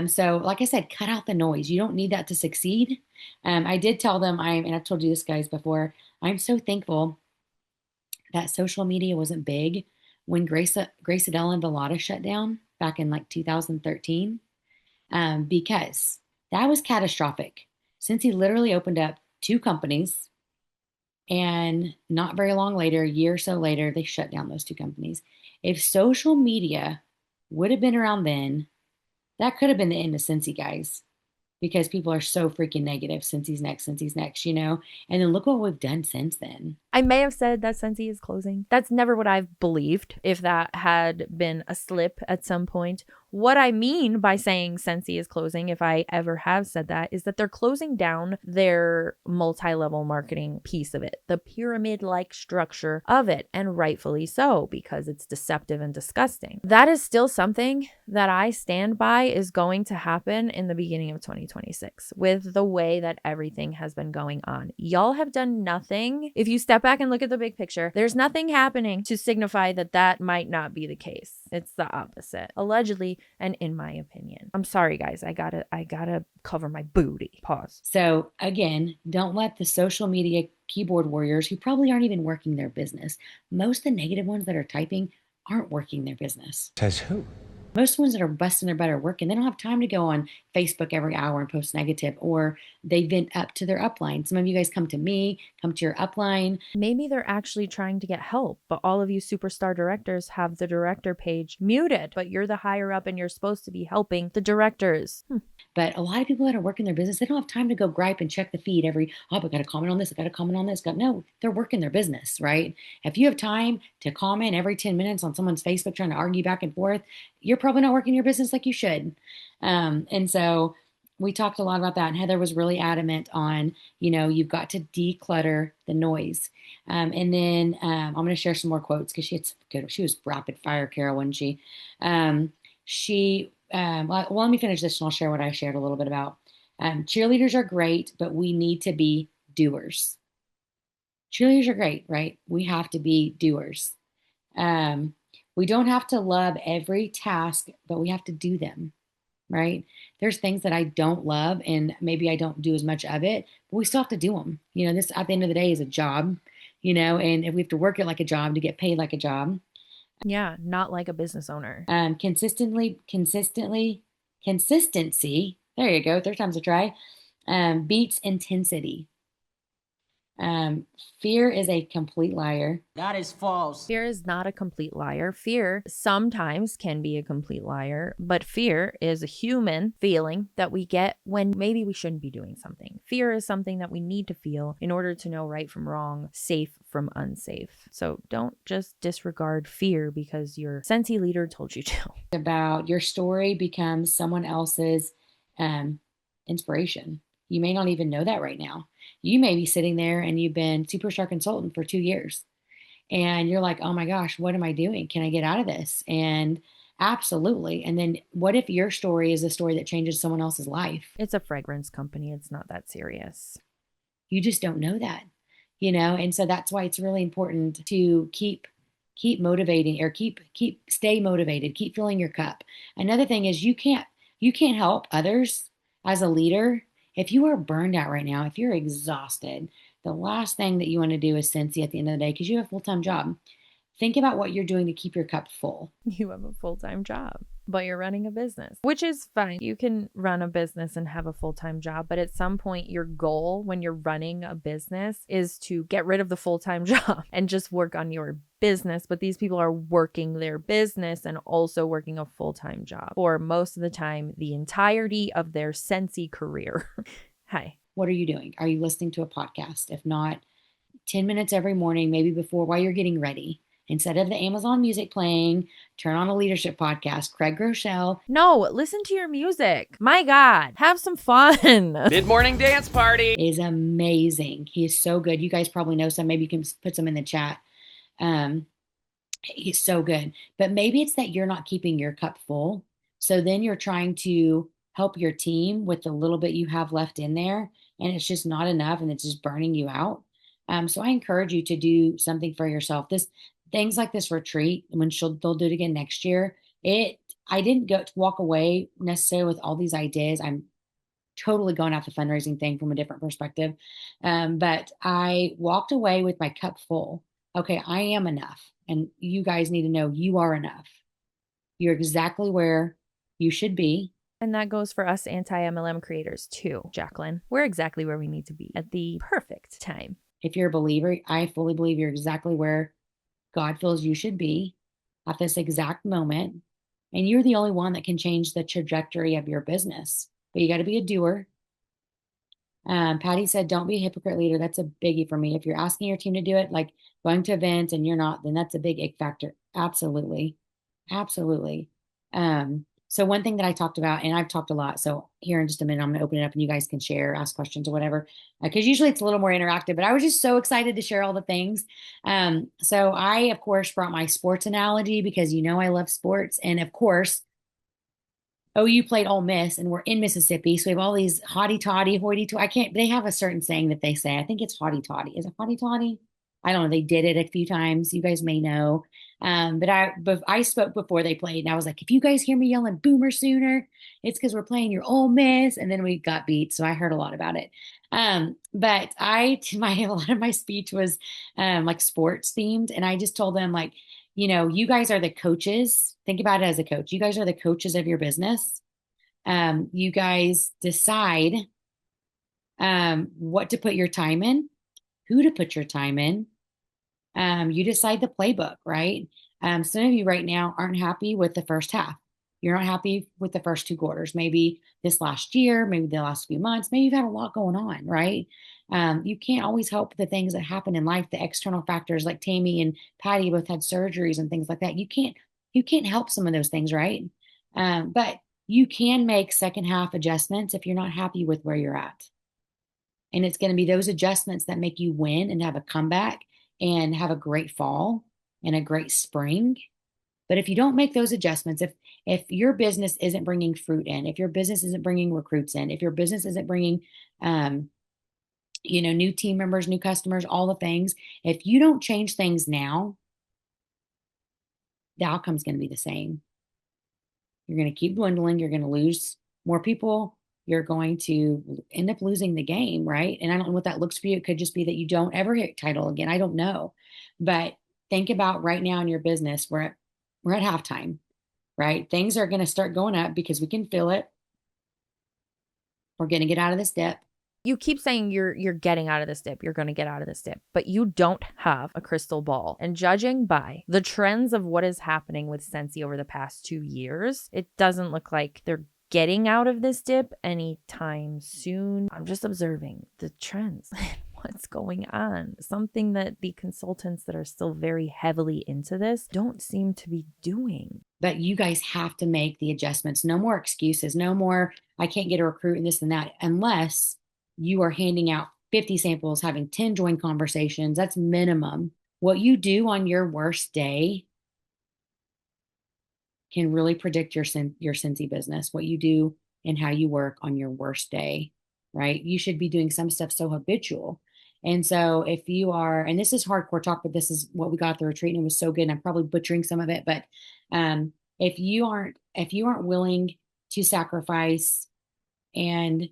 So like I said, cut out the noise. You don't need that to succeed. I did tell them, and I've told you this guys before, I'm so thankful that social media wasn't big when Grace Adele and Velada shut down back in like 2013, because that was catastrophic. Since he literally opened up 2 companies, and not very long later, a year or so later, they shut down those 2 companies. If social media would have been around then, that could have been the end of Scentsy, guys, because people are so freaking negative. Scentsy's next, you know? And then look what we've done since then. I may have said that Scentsy is closing. That's never what I've believed, if that had been a slip at some point. What I mean by saying Scentsy is closing, if I ever have said that, is that they're closing down their multi-level marketing piece of it, the pyramid-like structure of it, and rightfully so, because it's deceptive and disgusting. That is still something that I stand by is going to happen in the beginning of 2026 with the way that everything has been going on. Y'all have done nothing. If you step back and look at the big picture, there's nothing happening to signify that that might not be the case. It's the opposite, allegedly, and in my opinion. I'm sorry, guys. I gotta cover my booty. Pause. So again, don't let the social media keyboard warriors who probably aren't even working their business. Most of the negative ones that are typing aren't working their business. Says who? Most ones that are busting their butt are working. They don't have time to go on Facebook every hour and post negative, or they vent up to their upline. Some of you guys come to me, come to your upline. Maybe they're actually trying to get help, but all of you superstar directors have the director page muted, but you're the higher up and you're supposed to be helping the directors. But a lot of people that are working their business, they don't have time to go gripe and check the feed every, I got to comment on this, I got to comment on this. No, they're working their business, right? If you have time to comment every 10 minutes on someone's Facebook trying to argue back and forth, you're probably not working your business like you should. And so we talked a lot about that. And Heather was really adamant on, you've got to declutter the noise. And then I'm going to share some more quotes because she was rapid fire, Carol, wasn't she? Well, let me finish this and I'll share what I shared a little bit about. Cheerleaders are great, but we need to be doers. Cheerleaders are great, right? We have to be doers. We don't have to love every task, but we have to do them, right? There's things that I don't love and maybe I don't do as much of it, but we still have to do them. This at the end of the day is a job, and if we have to work it like a job to get paid like a job. Yeah, not like a business owner. Consistency. There you go. Third time's a try. Beats intensity. Fear is a complete liar. That is false. Fear is not a complete liar. Fear sometimes can be a complete liar, but fear is a human feeling that we get when maybe we shouldn't be doing something. Fear is something that we need to feel in order to know right from wrong, safe from unsafe. So don't just disregard fear because your Scentsy leader told you to. About your story becomes someone else's inspiration. You may not even know that right now. You may be sitting there and you've been superstar consultant for 2 years and you're like, oh my gosh, what am I doing? Can I get out of this? And absolutely. And then what if your story is a story that changes someone else's life? It's a fragrance company. It's not that serious. You just don't know that, you know? And so that's why it's really important to keep motivating or stay motivated, keep filling your cup. Another thing is you can't help others as a leader. If you are burned out right now, if you're exhausted, the last thing that you want to do is Scentsy at the end of the day because you have a full-time job. Think about what you're doing to keep your cup full. You have a full-time job, but you're running a business, which is fine. You can run a business and have a full-time job, but at some point your goal when you're running a business is to get rid of the full-time job and just work on your business. But these people are working their business and also working a full-time job for most of the time, the entirety of their Scentsy career. Hi. What are you doing? Are you listening to a podcast? If not, 10 minutes every morning, maybe before while you're getting ready. Instead of the Amazon music playing, turn on a leadership podcast. Craig Groeschel. No, listen to your music. My God, have some fun. Mid-morning dance party is amazing. He is so good. You guys probably know some. Maybe you can put some in the chat. He's so good. But maybe it's that you're not keeping your cup full. So then you're trying to help your team with the little bit you have left in there, and it's just not enough, and it's just burning you out. So I encourage you to do something for yourself. Things like this retreat, when they'll do it again next year. I didn't walk away necessarily with all these ideas. I'm totally going at the fundraising thing from a different perspective. But I walked away with my cup full. Okay, I am enough. And you guys need to know you are enough. You're exactly where you should be. And that goes for us anti-mlm creators too, Jacqueline. We're exactly where we need to be at the perfect time. If you're a believer, I fully believe you're exactly where God feels you should be at this exact moment. And you're the only one that can change the trajectory of your business. But you got to be a doer. Patty said, don't be a hypocrite leader. That's a biggie for me. If you're asking your team to do it, like going to events and you're not, then that's a big ick factor. Absolutely. Absolutely. So one thing that I talked about, and I've talked a lot, so here in just a minute, I'm going to open it up and you guys can share, ask questions or whatever, because usually it's a little more interactive, but I was just so excited to share all the things. So I, of course, brought my sports analogy because I love sports. And of course, OU played Ole Miss and we're in Mississippi. So we have all these hotty-toddy, hoity-toity. They have a certain saying that they say. I think it's hotty-toddy. Is it hotty-toddy? I don't know. They did it a few times. You guys may know. But I spoke before they played and I was like, if you guys hear me yelling Boomer Sooner, it's because we're playing your Ole Miss. And then we got beat. So I heard a lot about it. But a lot of my speech was like sports themed. And I just told them like, you guys are the coaches. Think about it as a coach. You guys are the coaches of your business. You guys decide what to put your time in, who to put your time in. You decide the playbook, right? Some of you right now aren't happy with the first half. You're not happy with the first 2 quarters, maybe this last year, maybe the last few months, maybe you've had a lot going on, right? You can't always help the things that happen in life, the external factors like Tammy and Patty both had surgeries and things like that. You can't help some of those things, right? But you can make second half adjustments if you're not happy with where you're at. And it's going to be those adjustments that make you win and have a comeback and have a great fall and a great spring. But if you don't make those adjustments, if your business isn't bringing fruit in, if your business isn't bringing recruits in, if your business isn't bringing, new team members, new customers, all the things, if you don't change things now, the outcome's going to be the same. You're going to keep dwindling. You're going to lose more people. You're going to end up losing the game, right? And I don't know what that looks for you. It could just be that you don't ever hit title again. I don't know. But think about right now in your business, we're at we're at halftime, right? Things are going to start going up because we can feel it. We're going to get out of this dip. You keep saying you're getting out of this dip, you're going to get out of this dip, but you don't have a crystal ball. And judging by the trends of what is happening with Scentsy over the past 2 years, it doesn't look like they're getting out of this dip anytime soon. I'm just observing the trends. What's going on? Something that the consultants that are still very heavily into this don't seem to be doing. But you guys have to make the adjustments. No more excuses. No more, I can't get a recruit and this and that, unless you are handing out 50 samples, having 10 join conversations. That's minimum. What you do on your worst day can really predict your Scentsy business, what you do and how you work on your worst day, right? You should be doing some stuff so habitual. And so if you are, and this is hardcore talk, but this is what we got at the retreat, and it was so good. And I'm probably butchering some of it, but if you aren't willing to sacrifice, and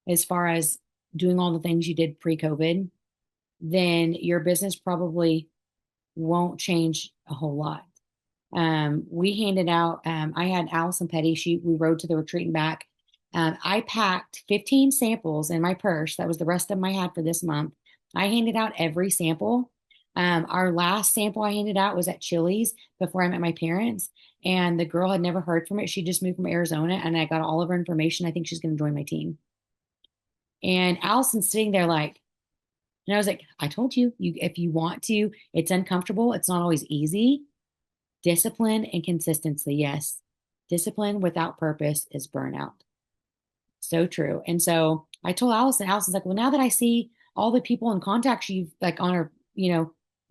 as far as doing all the things you did pre-COVID, then your business probably won't change a whole lot. We handed out, I had Allison Petty, we rode to the retreat and back. I packed 15 samples in my purse. That was the rest of them I had for this month. I handed out every sample. Our last sample I handed out was at Chili's before I met my parents. And the girl had never heard from it. She just moved from Arizona, and I got all of her information. I think she's going to join my team. And Allison's sitting there like, and I was like, I told you, if you want to, it's uncomfortable. It's not always easy. Discipline and consistency. Yes. Discipline without purpose is burnout. So true. And so I told Allison's like, well, now that I see all the people in contact you've like on our,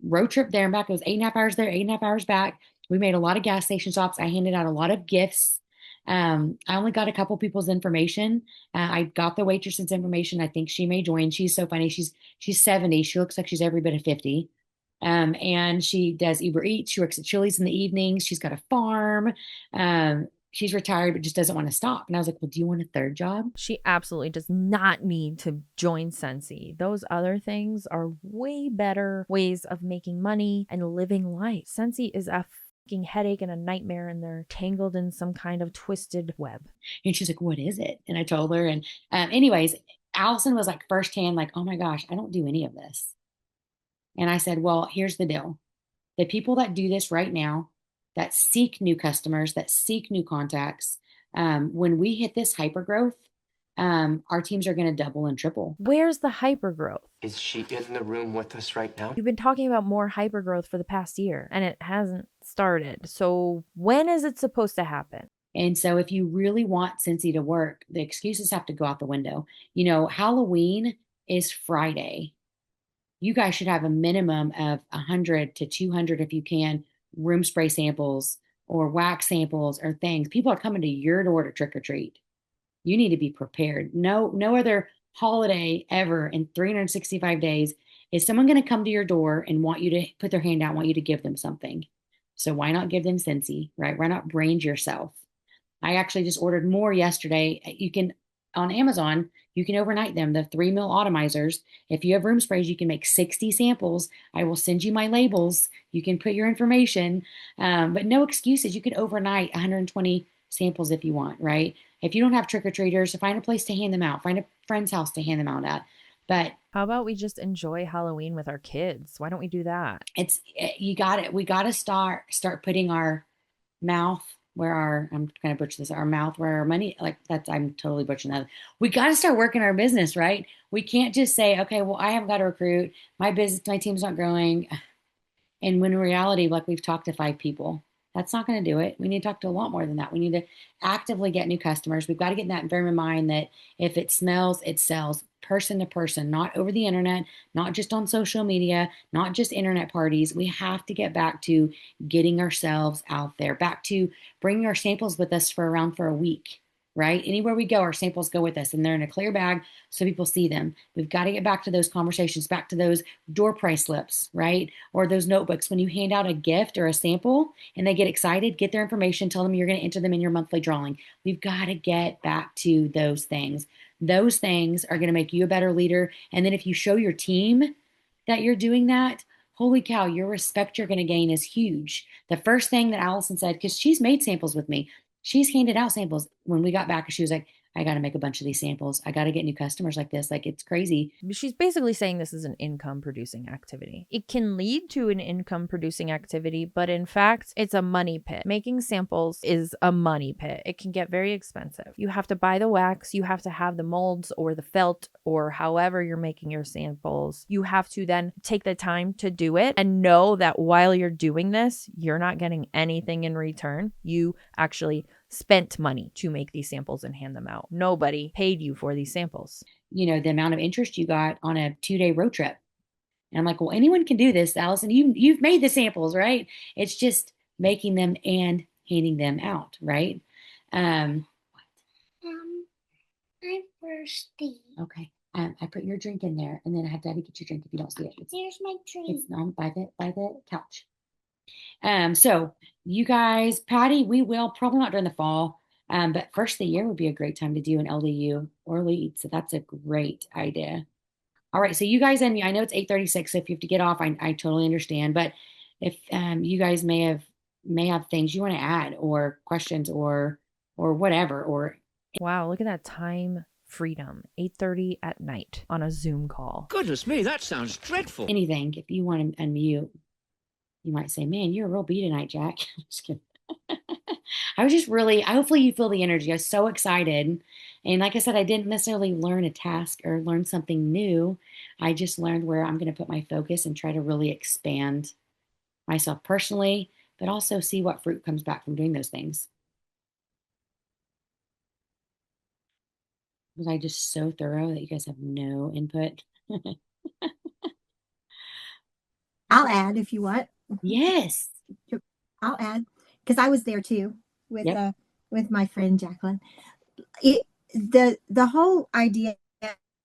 road trip there and back, it was 8.5 hours there, 8.5 hours back. We made a lot of gas station stops. I handed out a lot of gifts. I only got a couple people's information. I got the waitress's information. I think she may join. She's so funny. She's 70. She looks like she's every bit of 50. And she does Uber Eats. She works at Chili's in the evenings. She's got a farm. She's retired, but just doesn't want to stop. And I was like, well, do you want a third job? She absolutely does not need to join Scentsy. Those other things are way better ways of making money and living life. Scentsy is a fucking headache and a nightmare, and they're tangled in some kind of twisted web. And she's like, what is it? And I told her. And anyways, Allison was like firsthand, like, oh my gosh, I don't do any of this. And I said, well, here's the deal. The people that do this right now, that seek new customers, that seek new contacts, when we hit this hyper growth, our teams are going to double and triple. Where's the hyper growth? Is she in the room with us right now? You've been talking about more hyper growth for the past year, and it hasn't started. So when is it supposed to happen? And so if you really want Scentsy to work, the excuses have to go out the window. Halloween is Friday. You guys should have a minimum of 100 to 200, if you can, room spray samples or wax samples or things. People are coming to your door to trick or treat. You need to be prepared. No other holiday ever in 365 days is someone going to come to your door and want you to put their hand out, want you to give them something. So why not give them Scentsy, right? Why not brand yourself? I actually just ordered more yesterday. You can, on Amazon, you can overnight them, the 3 ml atomizers. If you have room sprays, you can make 60 samples. I will send you my labels. You can put your information, but no excuses. You could overnight 120 samples if you want, right? If you don't have trick-or-treaters, find a place to hand them out. Find a friend's house to hand them out at. But how about we just enjoy Halloween with our kids? Why don't we do that? We got to start putting our mouth where I'm going to butcher this, our mouth where our money, like that's, I'm totally butchering that. We got to start working our business, right? We can't just say, okay, well, I haven't got to recruit. My team's not growing. And when in reality, like we've talked to 5 people, that's not going to do it. We need to talk to a lot more than that. We need to actively get new customers. We've got to get that in frame of mind that if it smells, it sells, person to person, not over the internet, not just on social media, not just internet parties. We have to get back to getting ourselves out there, back to bringing our samples with us for a week, right? Anywhere we go, our samples go with us and they're in a clear bag so people see them. We've got to get back to those conversations, back to those door price slips, right? Or those notebooks when you hand out a gift or a sample and they get excited, get their information, tell them you're going to enter them in your monthly drawing. We've got to get back to those things. Those things are going to make you a better leader. And then if you show your team that you're doing that, holy cow, your respect you're going to gain is huge. The first thing that Allison said, because she's made samples with me, she's handed out samples. When we got back, she was like, I got to make a bunch of these samples. I got to get new customers like this. Like, it's crazy. She's basically saying this is an income producing activity. It can lead to an income producing activity, but in fact, it's a money pit. Making samples is a money pit. It can get very expensive. You have to buy the wax, you have to have the molds or the felt or however you're making your samples. You have to then take the time to do it and know that while you're doing this, you're not getting anything in return. You actually spent money to make these samples and hand them out. Nobody paid you for these samples. You know, the amount of interest you got on a 2-day road trip. And I'm like, well, anyone can do this, Allison. You've made the samples, right? It's just making them and handing them out, right? I'm thirsty. Okay. I put your drink in there, and then I have Daddy get your drink if you don't see it. Here's my drink. It's on by the couch. So you guys, Patty, we will probably not during the fall, but first of the year would be a great time to do an LDU or lead. So that's a great idea. All right. So you guys and me, I know it's 8:36. So if you have to get off, I totally understand. But if you guys may have things you want to add or questions or whatever, or wow, look at that time freedom, 8:30 at night on a Zoom call. Goodness me, that sounds dreadful. anything, if you want to unmute, you might say, man, you're a real bee tonight, Jack. Just kidding. I was just really, hopefully you feel the energy. I was so excited. And like I said, I didn't necessarily learn a task or learn something new. I just learned where I'm going to put my focus and try to really expand myself personally, but also see what fruit comes back from doing those things. Was I just so thorough that you guys have no input? I'll add if you want. Yes. I'll add because I was there too with my friend Jacqueline. The whole idea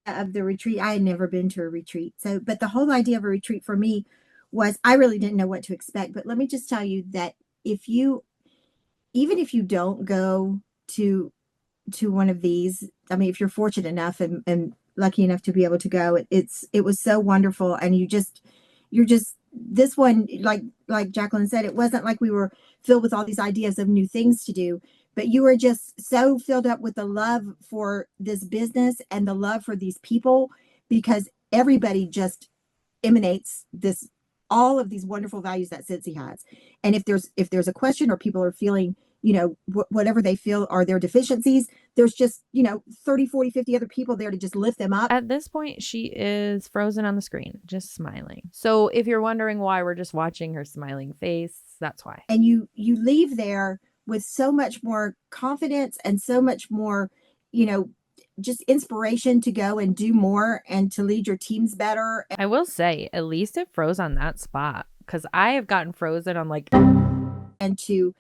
of the retreat, I had never been to a retreat. So, but the whole idea of a retreat for me was I really didn't know what to expect. But let me just tell you that even if you don't go to one of these, I mean, if you're fortunate enough and lucky enough to be able to go, it was so wonderful. And you're just this one, like Jacqueline said, it wasn't like we were filled with all these ideas of new things to do, but you were just so filled up with the love for this business and the love for these people, because everybody just emanates all of these wonderful values that Scentsy has. And if there's a question or people are feeling, whatever they feel are their deficiencies, there's just, 30, 40, 50 other people there to just lift them up. At this point, she is frozen on the screen, just smiling. So if you're wondering why we're just watching her smiling face, that's why. And you leave there with so much more confidence and so much more, just inspiration to go and do more and to lead your teams better. I will say, at least it froze on that spot, because I have gotten frozen on and to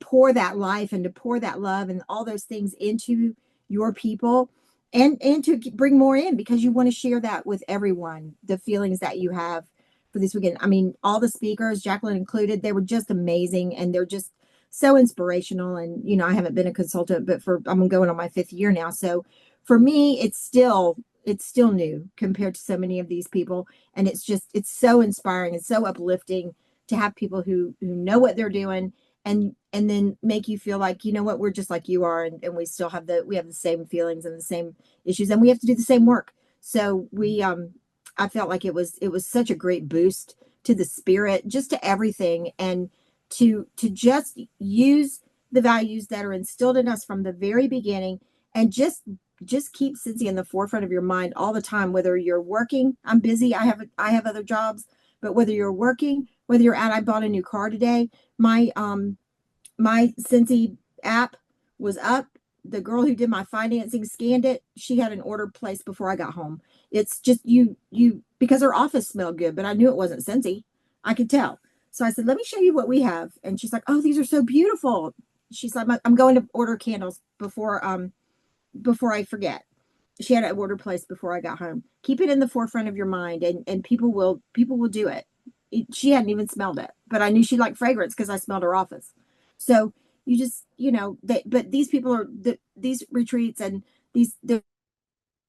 pour that life and to pour that love and all those things into your people and to bring more in, because you want to share that with everyone, the feelings that you have for this weekend. I mean, all the speakers, Jacqueline included, they were just amazing and they're just so inspirational. And, I haven't been a consultant, but I'm going on my 5th year now. So for me, it's still new compared to so many of these people. And it's so inspiring and so uplifting to have people who know what they're doing and then make you feel like, what, we're just like you are. And we still have the same feelings and the same issues, and we have to do the same work. So I felt like it was such a great boost to the spirit, just to everything. And to just use the values that are instilled in us from the very beginning, and just keep Scentsy in the forefront of your mind all the time, whether you're working. I'm busy. I have other jobs, but whether you're working, whether you're out, I bought a new car today. My Scentsy app was up. The girl who did my financing scanned it. She had an order placed before I got home. It's just you because her office smelled good, but I knew it wasn't Scentsy. I could tell. So I said, let me show you what we have. And she's like, oh, these are so beautiful. She's like, I'm going to order candles before I forget. She had an order placed before I got home. Keep it in the forefront of your mind, and people will do it. She hadn't even smelled it, but I knew she liked fragrance because I smelled her office. So you just, but these people are these retreats and they're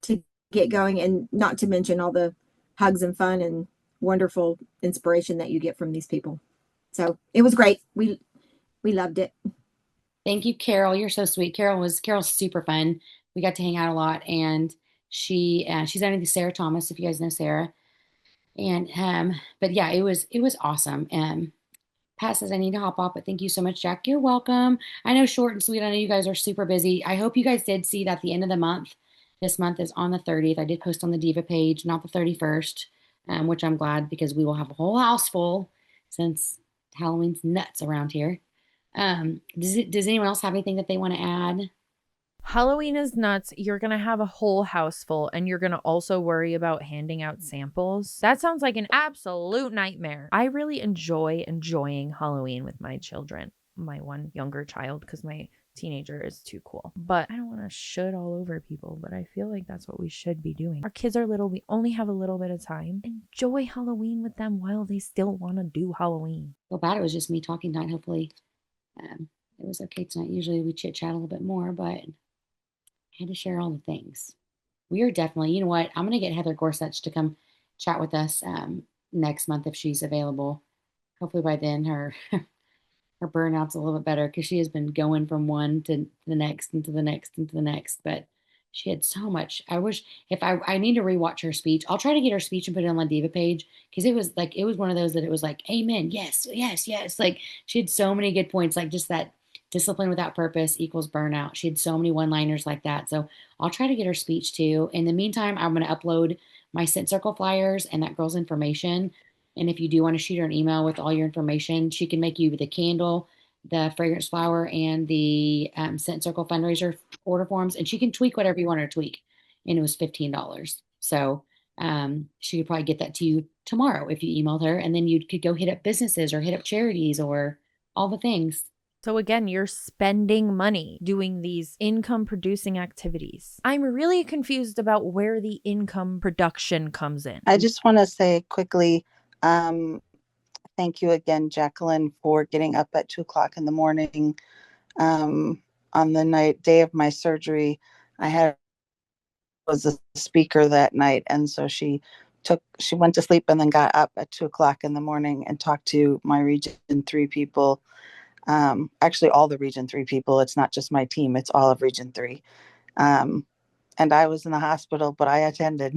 to get going, and not to mention all the hugs and fun and wonderful inspiration that you get from these people. So it was great. We loved it. Thank you, Carol. You're so sweet. Carol's super fun. We got to hang out a lot, and she's underneath Sarah Thomas, if you guys know Sarah. And but yeah, it was awesome. Pat says I need to hop off, but thank you so much, Jack. You're welcome. I know, short and sweet. I know you guys are super busy. I hope you guys did see that the end of the month. This month is on the 30th. I did post on the Diva page, not the 31st, which I'm glad because we will have a whole house full since Halloween's nuts around here. Does anyone else have anything that they want to add? Halloween is nuts. You're going to have a whole house full, and you're going to also worry about handing out samples. That sounds like an absolute nightmare. I really enjoying Halloween with my children. My one younger child, because my teenager is too cool. But I don't want to should all over people, but I feel like that's what we should be doing. Our kids are little. We only have a little bit of time. Enjoy Halloween with them while they still want to do Halloween. Well, bad it was just me talking tonight. Hopefully it was okay tonight. Usually we chit chat a little bit more, but I had to share all the things. We are definitely, you know what? I'm going to get Heather Gorsuch to come chat with us next month if she's available. Hopefully by then her burnout's a little bit better because she has been going from one to the next and to the next and to the next. But she had so much. I wish if I need to rewatch her speech. I'll try to get her speech and put it on my Diva page because it was one of those that it was like, amen, yes, yes, yes. Like she had so many good points, like just that discipline without purpose equals burnout. She had so many one-liners like that. So I'll try to get her speech too. In the meantime, I'm going to upload my Scent Circle flyers and that girl's information. And if you do want to shoot her an email with all your information, she can make you the candle, the fragrance flower, and the Scent Circle fundraiser order forms. And she can tweak whatever you want her to tweak. And it was $15. So she could probably get that to you tomorrow if you emailed her. And then you could go hit up businesses or hit up charities or all the things. So again, you're spending money doing these income producing activities. I'm really confused about where the income production comes in. I just want to say quickly, thank you again, Jacqueline, for getting up at 2:00 in the morning. On the day of my surgery, was a speaker that night. And so she went to sleep and then got up at 2:00 in the morning and talked to my Region 3 people. Actually all the Region 3 people. It's not just my team, it's all of Region 3. And I was in the hospital, but I attended.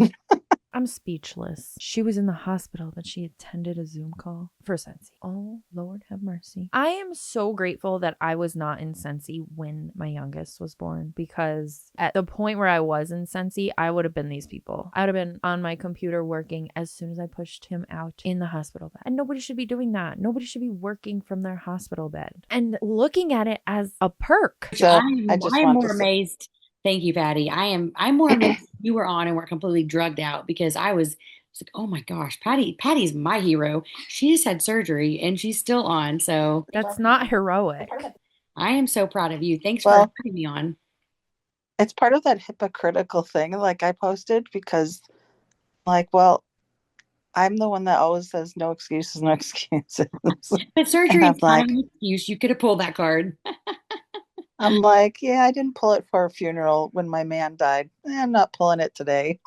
I'm speechless. She was in the hospital, but she attended a Zoom call for Scentsy. Oh, Lord have mercy. I am so grateful that I was not in Scentsy when my youngest was born, because at the point where I was in Scentsy, I would have been these people. I would have been on my computer working as soon as I pushed him out in the hospital bed. And nobody should be doing that. Nobody should be working from their hospital bed and looking at it as a perk. So I'm more amazed. Thank you, Patty. I'm more amazed you were on and were completely drugged out because I was like, oh my gosh, Patty's my hero. She just had surgery and she's still on. So that's not heroic. I am so proud of you. Thanks for putting me on. It's part of that hypocritical thing, like I posted, because like, well, I'm the one that always says no excuses, no excuses. But surgery is not an excuse. You could have pulled that card. I'm like, yeah, I didn't pull it for a funeral when my man died. I'm not pulling it today.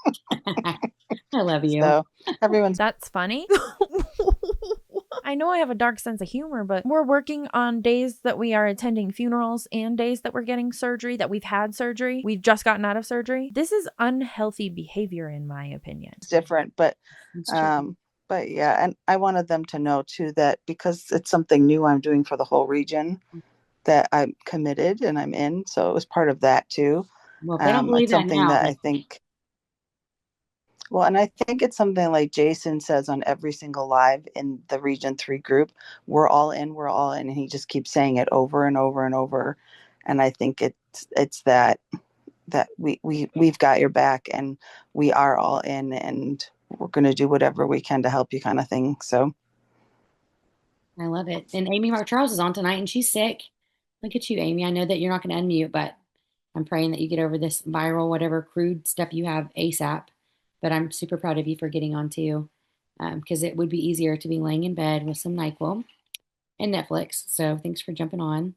I love you. So everyone's that's funny. I know I have a dark sense of humor, but we're working on days that we are attending funerals and days that we're getting surgery, that we've had surgery. We've just gotten out of surgery. This is unhealthy behavior, in my opinion. It's different, but yeah, and I wanted them to know too that because it's something new I'm doing for the whole region, that I'm committed and I'm in. So it was part of that too. Well, they don't believe it's something that I think. Well, and I think it's something like Jason says on every single live in the Region 3 group, we're all in, we're all in. And he just keeps saying it over and over and over. And I think it's that we've got your back and we are all in and we're going to do whatever we can to help you kind of thing. So. I love it. And Amy Mark Charles is on tonight and she's sick. Look at you, Amy. I know that you're not going to unmute, but I'm praying that you get over this viral, whatever crude stuff you have ASAP. But I'm super proud of you for getting on too, because it would be easier to be laying in bed with some NyQuil and Netflix. So thanks for jumping on.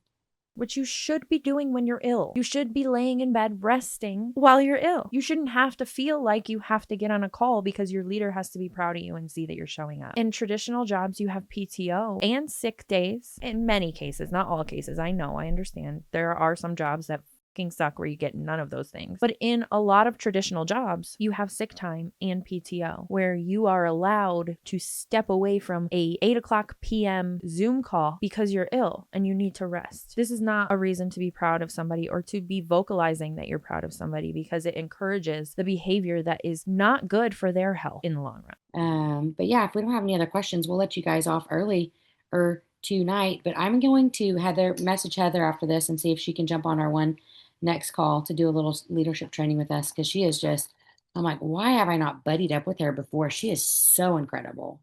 which you should be doing when you're ill. You should be laying in bed resting while you're ill. You shouldn't have to feel like you have to get on a call because your leader has to be proud of you and see that you're showing up. In traditional jobs, you have PTO and sick days. In many cases, not all cases. I know, I understand. There are some jobs that suck where you get none of those things. But in a lot of traditional jobs, you have sick time and PTO where you are allowed to step away from a 8 p.m. Zoom call because you're ill and you need to rest. This is not a reason to be proud of somebody or to be vocalizing that you're proud of somebody, because it encourages the behavior that is not good for their health in the long run. But yeah, if we don't have any other questions, we'll let you guys off early or tonight. But I'm going to message Heather after this and see if she can jump on our one next call to do a little leadership training with us, because she is just, I'm like, why have I not buddied up with her before? She is so incredible.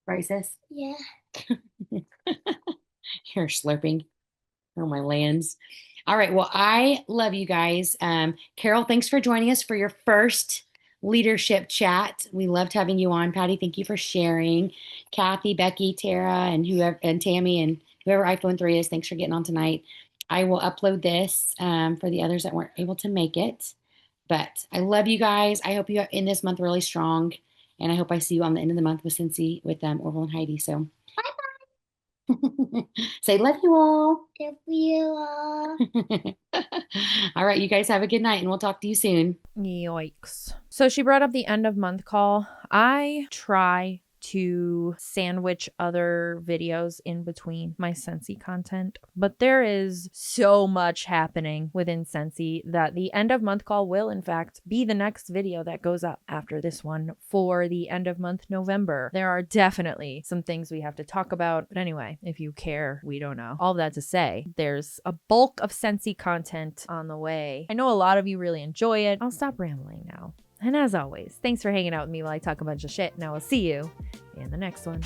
Right, sis? Yeah. You're slurping. Oh, my lands. All right. Well, I love you guys. Carol, thanks for joining us for your first leadership chat. We loved having you on. Patty, thank you for sharing. Kathy, Becky, Tara, and whoever, and Tammy, and whoever iPhone 3 is, thanks for getting on tonight. I will upload this for the others that weren't able to make it. But I love you guys. I hope you end this month really strong. And I hope I see you on the end of the month with Scentsy, with Orville and Heidi. So bye-bye. Say love you all. Love you all. All right. You guys have a good night, and we'll talk to you soon. Yikes. So she brought up the end of month call. I try to sandwich other videos in between my Scentsy content, but there is so much happening within Scentsy that the end of month call will in fact be the next video that goes up after this one for the end of month November. There are definitely some things we have to talk about, but anyway, if you care, we don't know. All that to say, there's a bulk of Scentsy content on the way. I know a lot of you really enjoy it. I'll stop rambling now. And as always, thanks for hanging out with me while I talk a bunch of shit, and I will see you in the next one.